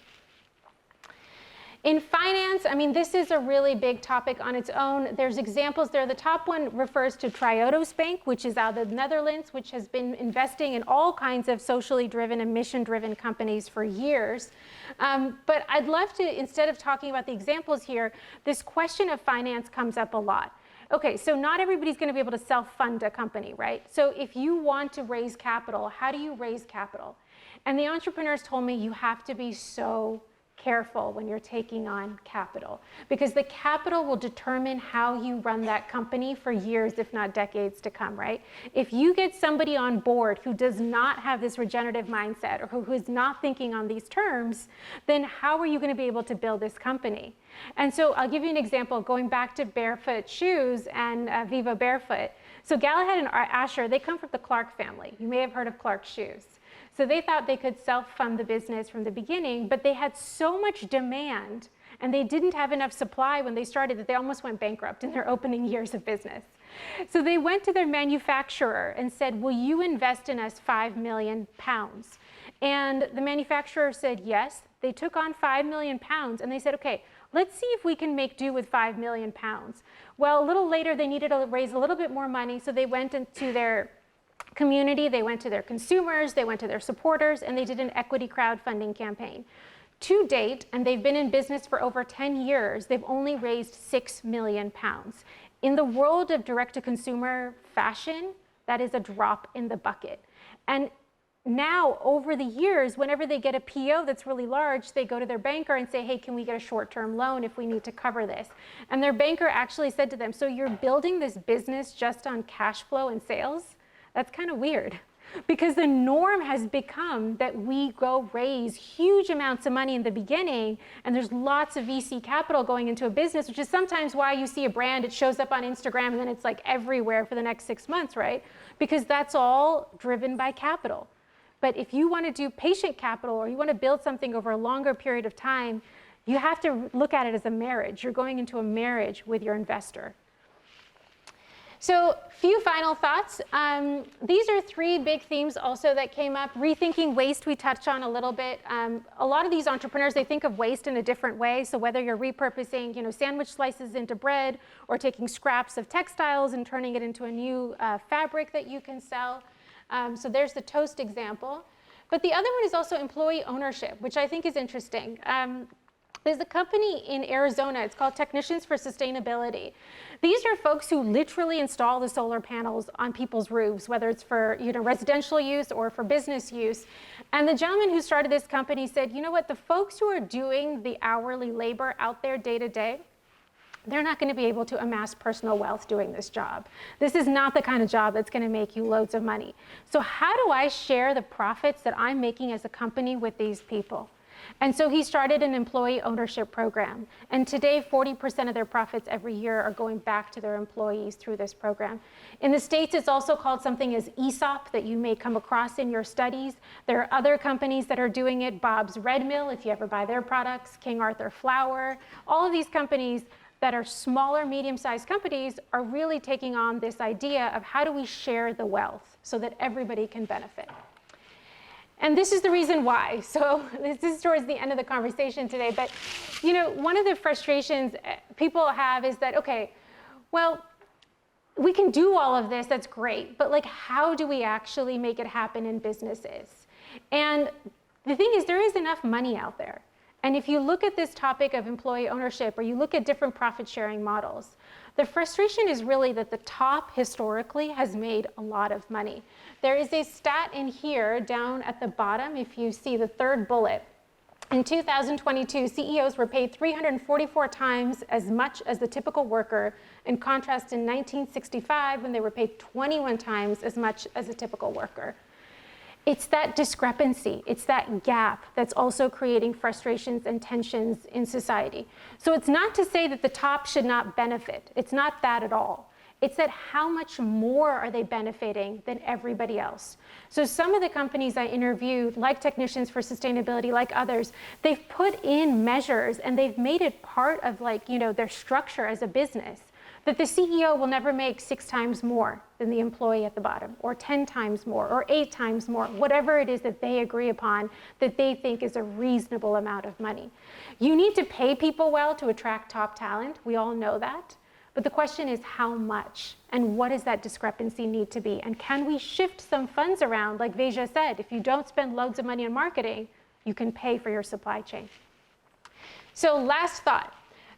C: In finance, this is a really big topic on its own. There's examples there. The top one refers to Triodos Bank, which is out of the Netherlands, which has been investing in all kinds of socially driven and mission-driven companies for years. But I'd love to, instead of talking about the examples here, this question of finance comes up a lot. Okay, so not everybody's going to be able to self-fund a company, right? So if you want to raise capital, how do you raise capital? And the entrepreneurs told me you have to be so careful when you're taking on capital, because the capital will determine how you run that company for years, if not decades to come, right? If you get somebody on board who does not have this regenerative mindset or who is not thinking on these terms, then how are you going to be able to build this company? And so I'll give you an example, going back to barefoot shoes and Viva Barefoot. So Galahad and Asher, they come from the Clark family. You may have heard of Clark shoes. So they thought they could self-fund the business from the beginning, but they had so much demand and they didn't have enough supply when they started that they almost went bankrupt in their opening years of business. So they went to their manufacturer and said, will you invest in us £5 million? And the manufacturer said yes. They took on £5 million and they said, okay, let's see if we can make do with £5 million. Well, a little later, they needed to raise a little bit more money, so they went into their community, they went to their consumers, they went to their supporters, and they did an equity crowdfunding campaign. To date, and they've been in business for over 10 years, they've only raised £6 million. In the world of direct-to-consumer fashion, that is a drop in the bucket. And now, over the years, whenever they get a PO that's really large, they go to their banker and say, hey, can we get a short-term loan if we need to cover this? And their banker actually said to them, so you're building this business just on cash flow and sales? That's kind of weird, because the norm has become that we go raise huge amounts of money in the beginning, and there's lots of VC capital going into a business, which is sometimes why you see a brand, it shows up on Instagram, and then it's like everywhere for the next 6 months, right? Because that's all driven by capital. But if you want to do patient capital, or you want to build something over a longer period of time, you have to look at it as a marriage. You're going into a marriage with your investor. So, few final thoughts. These are 3 big themes also that came up. Rethinking waste, we touched on a little bit. A lot of these entrepreneurs, they think of waste in a different way. So whether you're repurposing, sandwich slices into bread, or taking scraps of textiles and turning it into a new fabric that you can sell. So there's the toast example. But the other one is also employee ownership, which I think is interesting. There's a company in Arizona, it's called Technicians for Sustainability. These are folks who literally install the solar panels on people's roofs, whether it's for residential use or for business use. And the gentleman who started this company said, you know what, the folks who are doing the hourly labor out there day to day, they're not going to be able to amass personal wealth doing this job. This is not the kind of job that's going to make you loads of money. So how do I share the profits that I'm making as a company with these people? And so he started an employee ownership program. And today, 40% of their profits every year are going back to their employees through this program. In the States, it's also called something as ESOP that you may come across in your studies. There are other companies that are doing it, Bob's Red Mill, if you ever buy their products, King Arthur Flour. All of these companies that are smaller, medium-sized companies are really taking on this idea of how do we share the wealth so that everybody can benefit. And this is the reason why. So this is towards the end of the conversation today. But you know, one of the frustrations people have is that, okay, well, we can do all of this, that's great, but like, how do we actually make it happen in businesses? And the thing is, there is enough money out there. And if you look at this topic of employee ownership, or you look at different profit sharing models, the frustration is really that the top historically has made a lot of money. There is a stat in here down at the bottom, if you see the third bullet. In 2022, CEOs were paid 344 times as much as the typical worker, in contrast in 1965 when they were paid 21 times as much as a typical worker. It's that discrepancy, it's that gap that's also creating frustrations and tensions in society. So it's not to say that the top should not benefit. It's not that at all. It's that how much more are they benefiting than everybody else? So some of the companies I interviewed, like Technicians for Sustainability, like others, they've put in measures and they've made it part of, like, you know, their structure as a business, that the CEO will never make 6 times more than the employee at the bottom, or 10 times more, or 8 times more, whatever it is that they agree upon that they think is a reasonable amount of money. You need to pay people well to attract top talent. We all know that. But the question is how much, and what does that discrepancy need to be? And can we shift some funds around? Like Veja said, if you don't spend loads of money on marketing, you can pay for your supply chain. So last thought.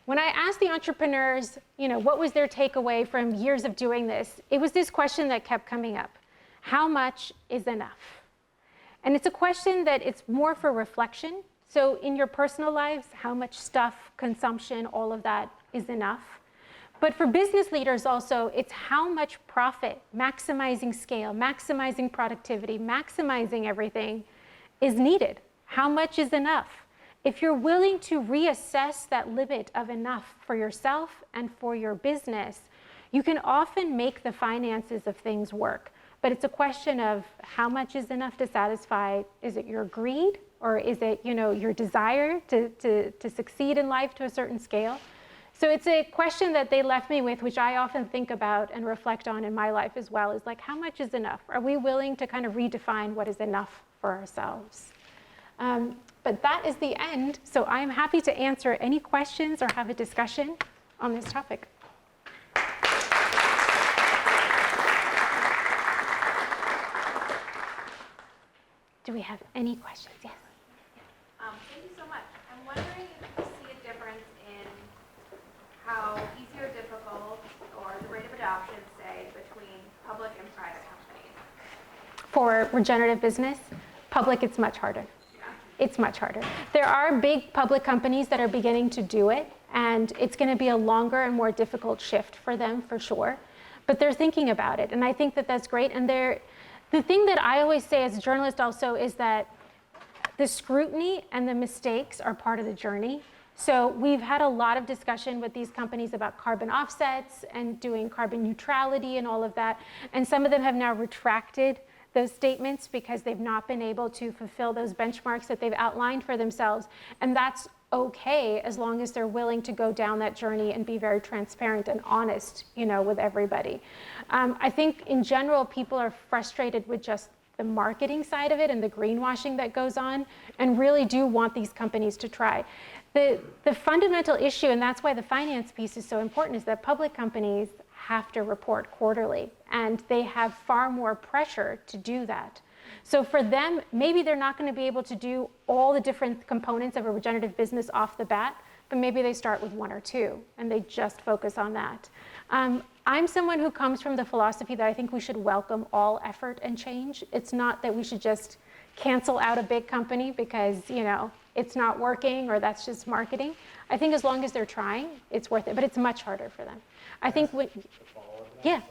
C: When I asked the entrepreneurs, you know, what was their takeaway from years of doing this, it was this question that kept coming up. How much is enough? And it's a question that it's more for reflection. So in your personal lives, how much stuff, consumption, all of that is enough. But for business leaders also, it's how much profit, maximizing scale, maximizing productivity, maximizing everything is needed. How much is enough? If you're willing to reassess that limit of enough for yourself and for your business, you can often make the finances of things work. But it's a question of how much is enough to satisfy, is it your greed, or is it, you know, your desire to succeed in life to a certain scale? So it's a question that they left me with, which I often think about and reflect on in my life as well, is like, how much is enough? Are we willing to kind of redefine what is enough for ourselves? But that is the end. So I'm happy to answer any questions or have a discussion on this topic. Do we have any questions? Yes.
E: Thank you so much. I'm wondering if you see a difference in how easy or difficult, or the rate of adoption, say, between public and private companies.
C: For regenerative business, public, it's much harder. It's much harder. There are big public companies that are beginning to do it, and it's going to be a longer and more difficult shift for them, for sure. But they're thinking about it, and I think that that's great. And the thing that I always say as a journalist also is that the scrutiny and the mistakes are part of the journey. So we've had a lot of discussion with these companies about carbon offsets and doing carbon neutrality and all of that. And some of them have now retracted those statements because they've not been able to fulfill those benchmarks that they've outlined for themselves. And that's okay as long as they're willing to go down that journey and be very transparent and honest, you know, with everybody. I think in general, people are frustrated with just the marketing side of it and the greenwashing that goes on, and really do want these companies to try. The fundamental issue, and that's why the finance piece is so important, is that public companies have to report quarterly, and they have far more pressure to do that. So for them, maybe they're not going to be able to do all the different components of a regenerative business off the bat, but maybe they start with 1 or 2, and they just focus on that. I'm someone who comes from the philosophy that I think we should welcome all effort and change. It's not that we should just cancel out a big company because, you know, it's not working or that's just marketing. I think as long as they're trying, it's worth it, but it's much harder for them. I think when, yeah.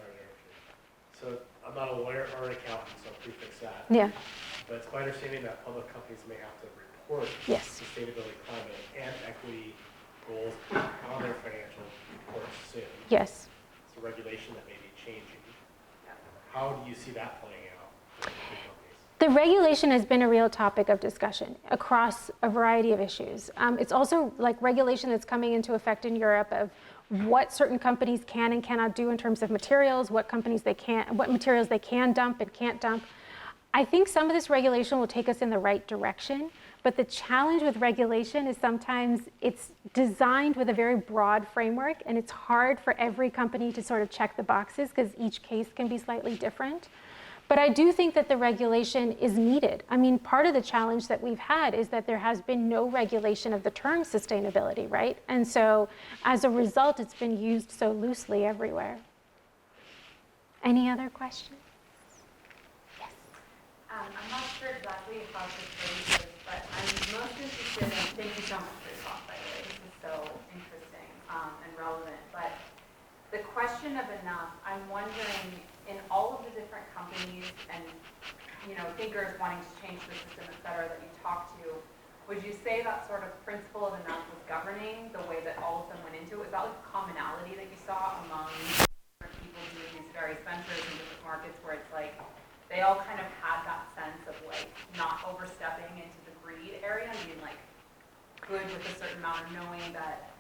L: So I'm not a lawyer or an accountant, so please fix that.
C: Yeah.
L: But it's my understanding that public companies may have to report
C: Yes.
L: sustainability, climate, and equity goals on their financial reports soon.
C: Yes.
L: It's a regulation that may be changing. How do you see that playing out with big companies?
C: The regulation has been a real topic of discussion across a variety of issues. It's also like regulation that's coming into effect in Europe of what certain companies can and cannot do in terms of materials, what materials they can dump and can't dump. I think some of this regulation will take us in the right direction, but the challenge with regulation is sometimes it's designed with a very broad framework, and it's hard for every company to sort of check the boxes because each case can be slightly different. But I do think that the regulation is needed. I mean, part of the challenge that we've had is that there has been no regulation of the term sustainability, right? And so as a result, it's been used so loosely everywhere. Any other questions? Yes.
M: I'm not sure exactly how to phrase this, but I'm most interested in, thank you so much for your talk, by the way. This is so interesting and relevant. But the question of enough, I'm wondering, in all of the different companies and thinkers wanting to change the system, et cetera, that you talked to, would you say that sort of principle of enough was governing the way that all of them went into it? Was that like a commonality that you saw among different people doing these various ventures in different markets where it's like they all kind of had that sense of like not overstepping into the greed area and being like good with a certain amount of knowing that.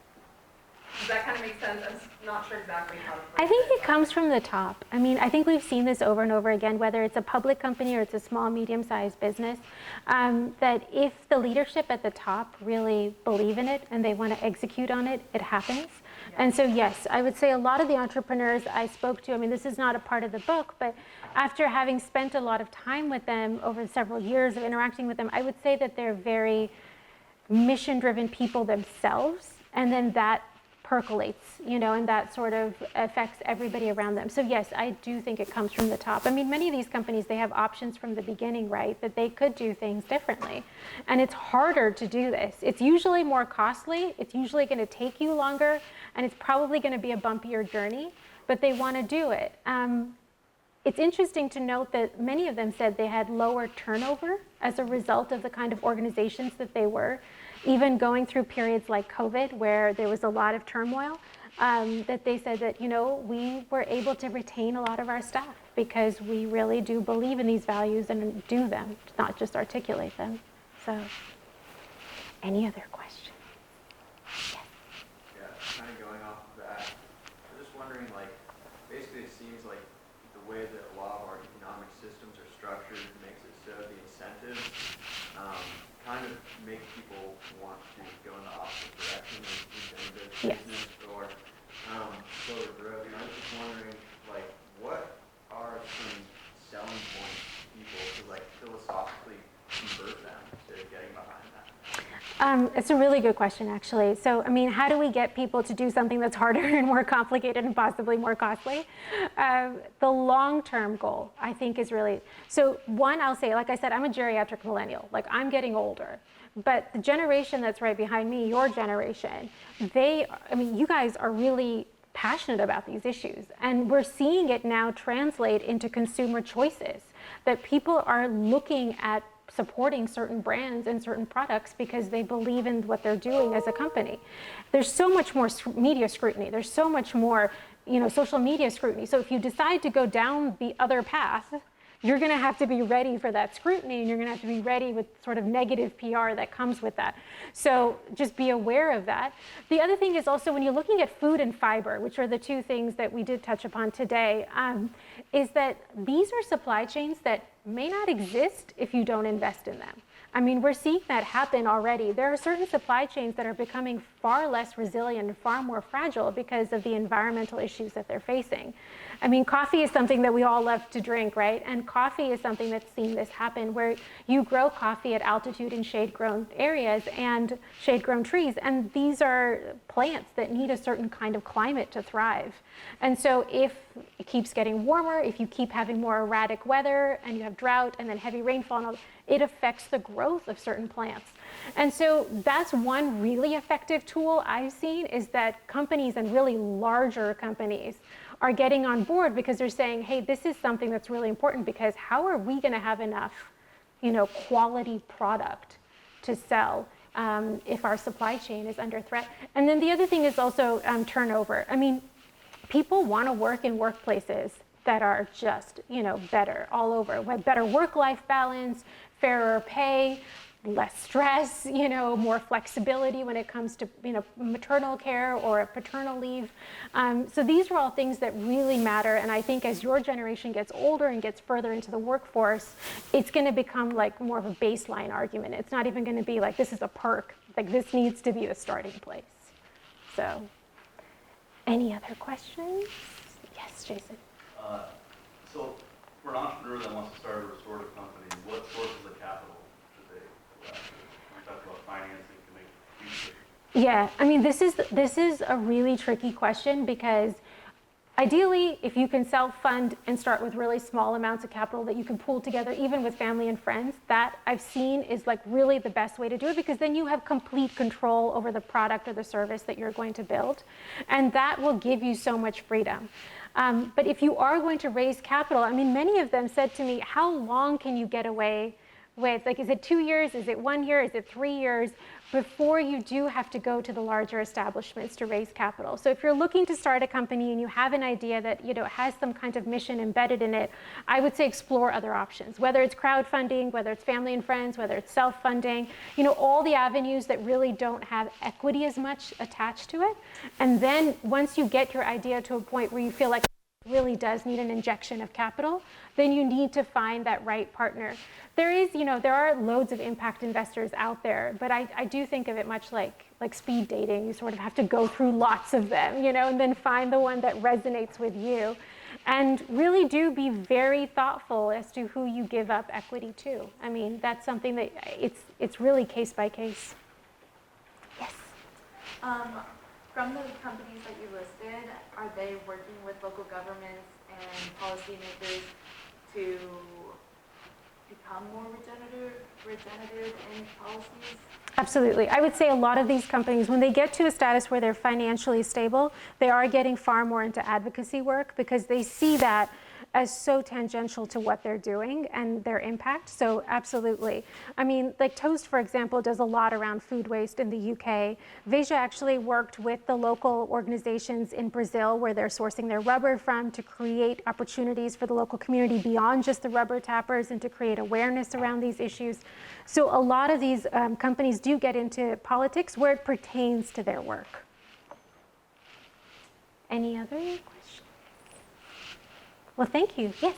M: Does that kind of make sense? I'm not sure exactly how to phrase
C: I think it comes from the top. I mean, I think we've seen this over and over again, whether it's a public company or it's a small, medium-sized business, that if the leadership at the top really believe in it and they want to execute on it, it happens. Yeah. And so, yes, I would say a lot of the entrepreneurs I spoke to, I mean, this is not a part of the book, but after having spent a lot of time with them over several years of interacting with them, I would say that they're very mission-driven people themselves, and then that percolates, and that sort of affects everybody around them. So yes, I do think it comes from the top. I mean, many of these companies, they have options from the beginning, right, that they could do things differently. And it's harder to do this. It's usually more costly, it's usually going to take you longer, and it's probably going to be a bumpier journey, but they want to do it. It's interesting to note that many of them said they had lower turnover as a result of the kind of organizations that they were. Even going through periods like COVID, where there was a lot of turmoil, that they said that, we were able to retain a lot of our staff because we really do believe in these values and do them, not just articulate them. So, any other questions? Yes.
K: Yeah, kind of going off of that, I'm just wondering, basically it seems like the way that a lot of our economic systems are structured makes it so the incentives kind of make people want to go in the opposite direction and do business or slower growth. And I was just wondering, what are some selling points for people to philosophically convert them to getting behind that?
C: It's a really good question, actually. So, I mean, how do we get people to do something that's harder and more complicated and possibly more costly? The long-term goal, I think, is really, so one, I'll say, like I said, I'm a geriatric millennial. I'm getting older. But the generation that's right behind me, your generation, you guys are really passionate about these issues. And we're seeing it now translate into consumer choices, that people are looking at supporting certain brands and certain products because they believe in what they're doing as a company. There's so much more media scrutiny. There's so much more, social media scrutiny. So if you decide to go down the other path, you're going to have to be ready for that scrutiny, and you're going to have to be ready with sort of negative PR that comes with that. So just be aware of that. The other thing is also when you're looking at food and fiber, which are the two things that we did touch upon today, is that these are supply chains that may not exist if you don't invest in them. I mean, we're seeing that happen already. There are certain supply chains that are becoming far less resilient and far more fragile because of the environmental issues that they're facing. I mean, coffee is something that we all love to drink, right? And coffee is something that's seen this happen, where you grow coffee at altitude in shade-grown areas and shade-grown trees, and these are plants that need a certain kind of climate to thrive. And so if it keeps getting warmer, if you keep having more erratic weather, and you have drought and then heavy rainfall, and all, it affects the growth of certain plants. And so that's one really effective tool I've seen, is that companies, and really larger companies, are getting on board because they're saying, hey, this is something that's really important, because how are we going to have enough, quality product to sell if our supply chain is under threat? And then the other thing is also turnover. I mean, people want to work in workplaces that are just, better all over, with better work-life balance, fairer pay, less stress, more flexibility when it comes to, maternal care or paternal leave. So these are all things that really matter. And I think as your generation gets older and gets further into the workforce, it's going to become like more of a baseline argument. It's not even going to be like, this is a perk. Like, this needs to be the starting place. So, any other questions? Yes, Jason.
D: So for an entrepreneur that wants to start a restorative company, what sources of capital should they go after? We talked about financing to make huge difference.
C: Yeah, I mean, this is a really tricky question, because ideally, if you can self-fund and start with really small amounts of capital that you can pool together, even with family and friends, that I've seen is like really the best way to do it, because then you have complete control over the product or the service that you're going to build. And that will give you so much freedom. But if you are going to raise capital, I mean, many of them said to me, how long can you get away with, like, is it 2 years? Is it 1 year? Is it 3 years before you do have to go to the larger establishments to raise capital? So if you're looking to start a company and you have an idea that, has some kind of mission embedded in it, I would say explore other options, whether it's crowdfunding, whether it's family and friends, whether it's self-funding, all the avenues that really don't have equity as much attached to it. And then once you get your idea to a point where you feel like it really does need an injection of capital, then you need to find that right partner. There are loads of impact investors out there, but I do think of it much like speed dating. You sort of have to go through lots of them, and then find the one that resonates with you. And really do be very thoughtful as to who you give up equity to. I mean, that's something that it's really case by case. Yes?
E: From the companies that you listed, are they working with local governments and policymakers to become more regenerative in policies?
C: Absolutely. I would say a lot of these companies, when they get to a status where they're financially stable, they are getting far more into advocacy work, because they see that as so tangential to what they're doing and their impact. So absolutely. I mean, like Toast, for example, does a lot around food waste in the UK. Veja actually worked with the local organizations in Brazil, where they're sourcing their rubber from, to create opportunities for the local community beyond just the rubber tappers, and to create awareness around these issues. So a lot of these companies do get into politics where it pertains to their work. Any other questions? Well, thank you. Yes?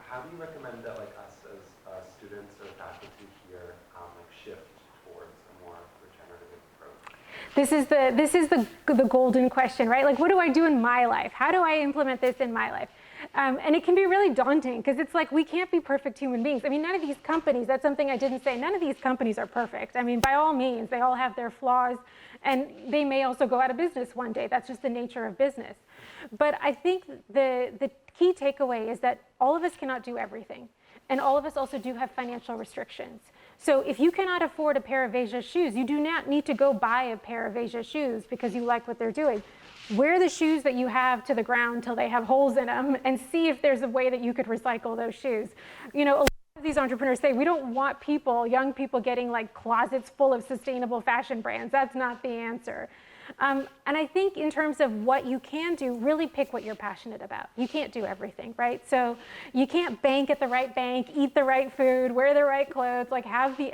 N: How do you recommend that, like, us as students or faculty here, shift towards a more regenerative approach?
C: This is the golden question, right? Like, what do I do in my life? How do I implement this in my life? And it can be really daunting, because it's like, we can't be perfect human beings. I mean, none of these companies, that's something I didn't say, none of these companies are perfect. I mean, by all means, they all have their flaws, and they may also go out of business one day. That's just the nature of business. But I think the key takeaway is that all of us cannot do everything. And all of us also do have financial restrictions. So if you cannot afford a pair of Veja shoes, you do not need to go buy a pair of Veja shoes because you like what they're doing. Wear the shoes that you have to the ground till they have holes in them, and see if there's a way that you could recycle those shoes. A lot of these entrepreneurs say, we don't want young people getting like closets full of sustainable fashion brands. That's not the answer. And I think in terms of what you can do, really pick what you're passionate about. You can't do everything, right? So you can't bank at the right bank, eat the right food, wear the right clothes, like have the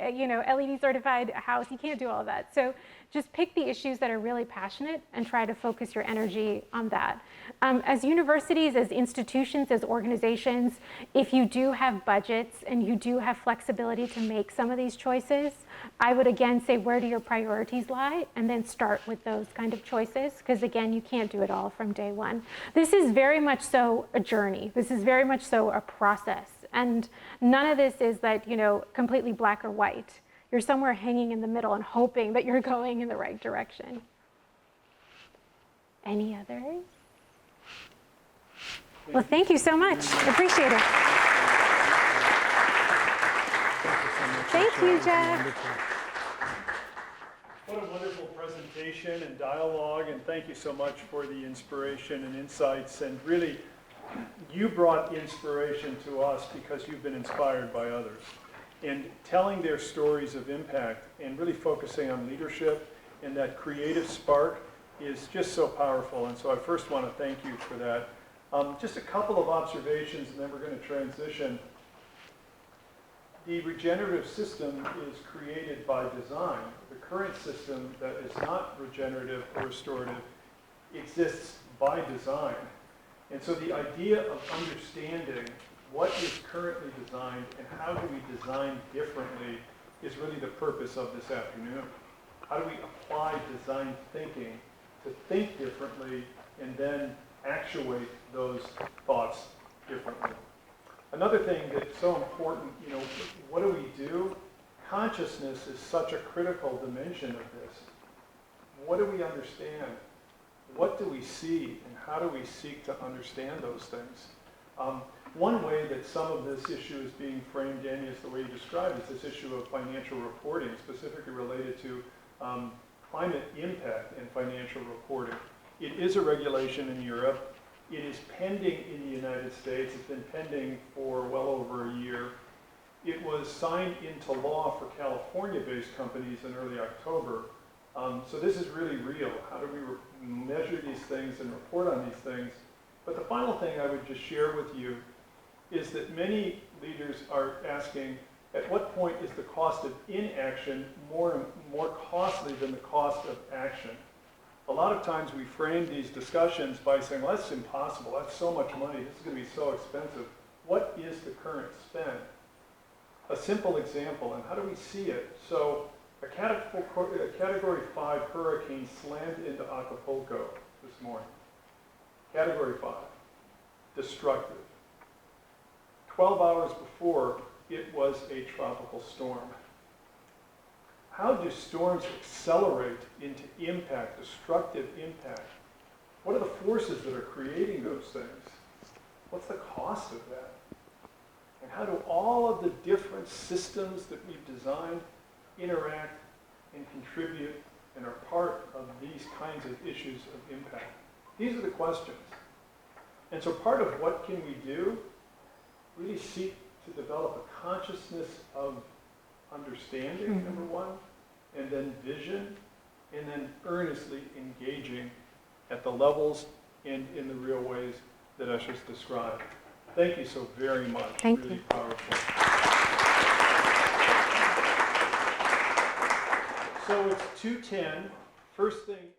C: LEED certified house. You can't do all of that. So just pick the issues that are really passionate and try to focus your energy on that. As universities, as institutions, as organizations, if you do have budgets and you do have flexibility to make some of these choices, I would again say, where do your priorities lie? And then start with those those kind of choices, because again, you can't do it all from day one. This is very much so a journey. This is very much so a process. And none of this is that, completely black or white. You're somewhere hanging in the middle and hoping that you're going in the right direction. Any others? Well, thank you so much. I appreciate it. Thank you, Jeff.
B: What a wonderful presentation and dialogue, and thank you so much for the inspiration and insights. And really, you brought inspiration to us because you've been inspired by others. And telling their stories of impact and really focusing on leadership and that creative spark is just so powerful. And so I first want to thank you for that. Just a couple of observations, and then we're going to transition. The regenerative system is created by design. The current system that is not regenerative or restorative exists by design. And so the idea of understanding what is currently designed and how do we design differently is really the purpose of this afternoon. How do we apply design thinking to think differently and then actuate those thoughts differently? Another thing that's so important, what do we do? Consciousness is such a critical dimension of this. What do we understand? What do we see? And how do we seek to understand those things? One way that some of this issue is being framed, Danny, is the way you described, is this issue of financial reporting, specifically related to climate impact and financial reporting. It is a regulation in Europe. It is pending in the United States. It's been pending for well over a year. It was signed into law for California-based companies in early October. So this is really real. How do we measure these things and report on these things? But the final thing I would just share with you is that many leaders are asking, at what point is the cost of inaction more costly than the cost of action? A lot of times we frame these discussions by saying, well, that's impossible, that's so much money, this is going to be so expensive. What is the current spend? A simple example, and how do we see it? So a Category 5 hurricane slammed into Acapulco this morning. Category 5, destructive. 12 hours before, it was a tropical storm. How do storms accelerate into impact, destructive impact? What are the forces that are creating those things? What's the cost of that? And how do all of the different systems that we've designed interact and contribute and are part of these kinds of issues of impact? These are the questions. And so part of what can we do, really seek to develop a consciousness of understanding, number one, and then vision, and then earnestly engaging at the levels and in the real ways that Esha's described. Thank you so very much.
C: Thank
B: really
C: you.
B: Powerful. So it's 2:10. First thing.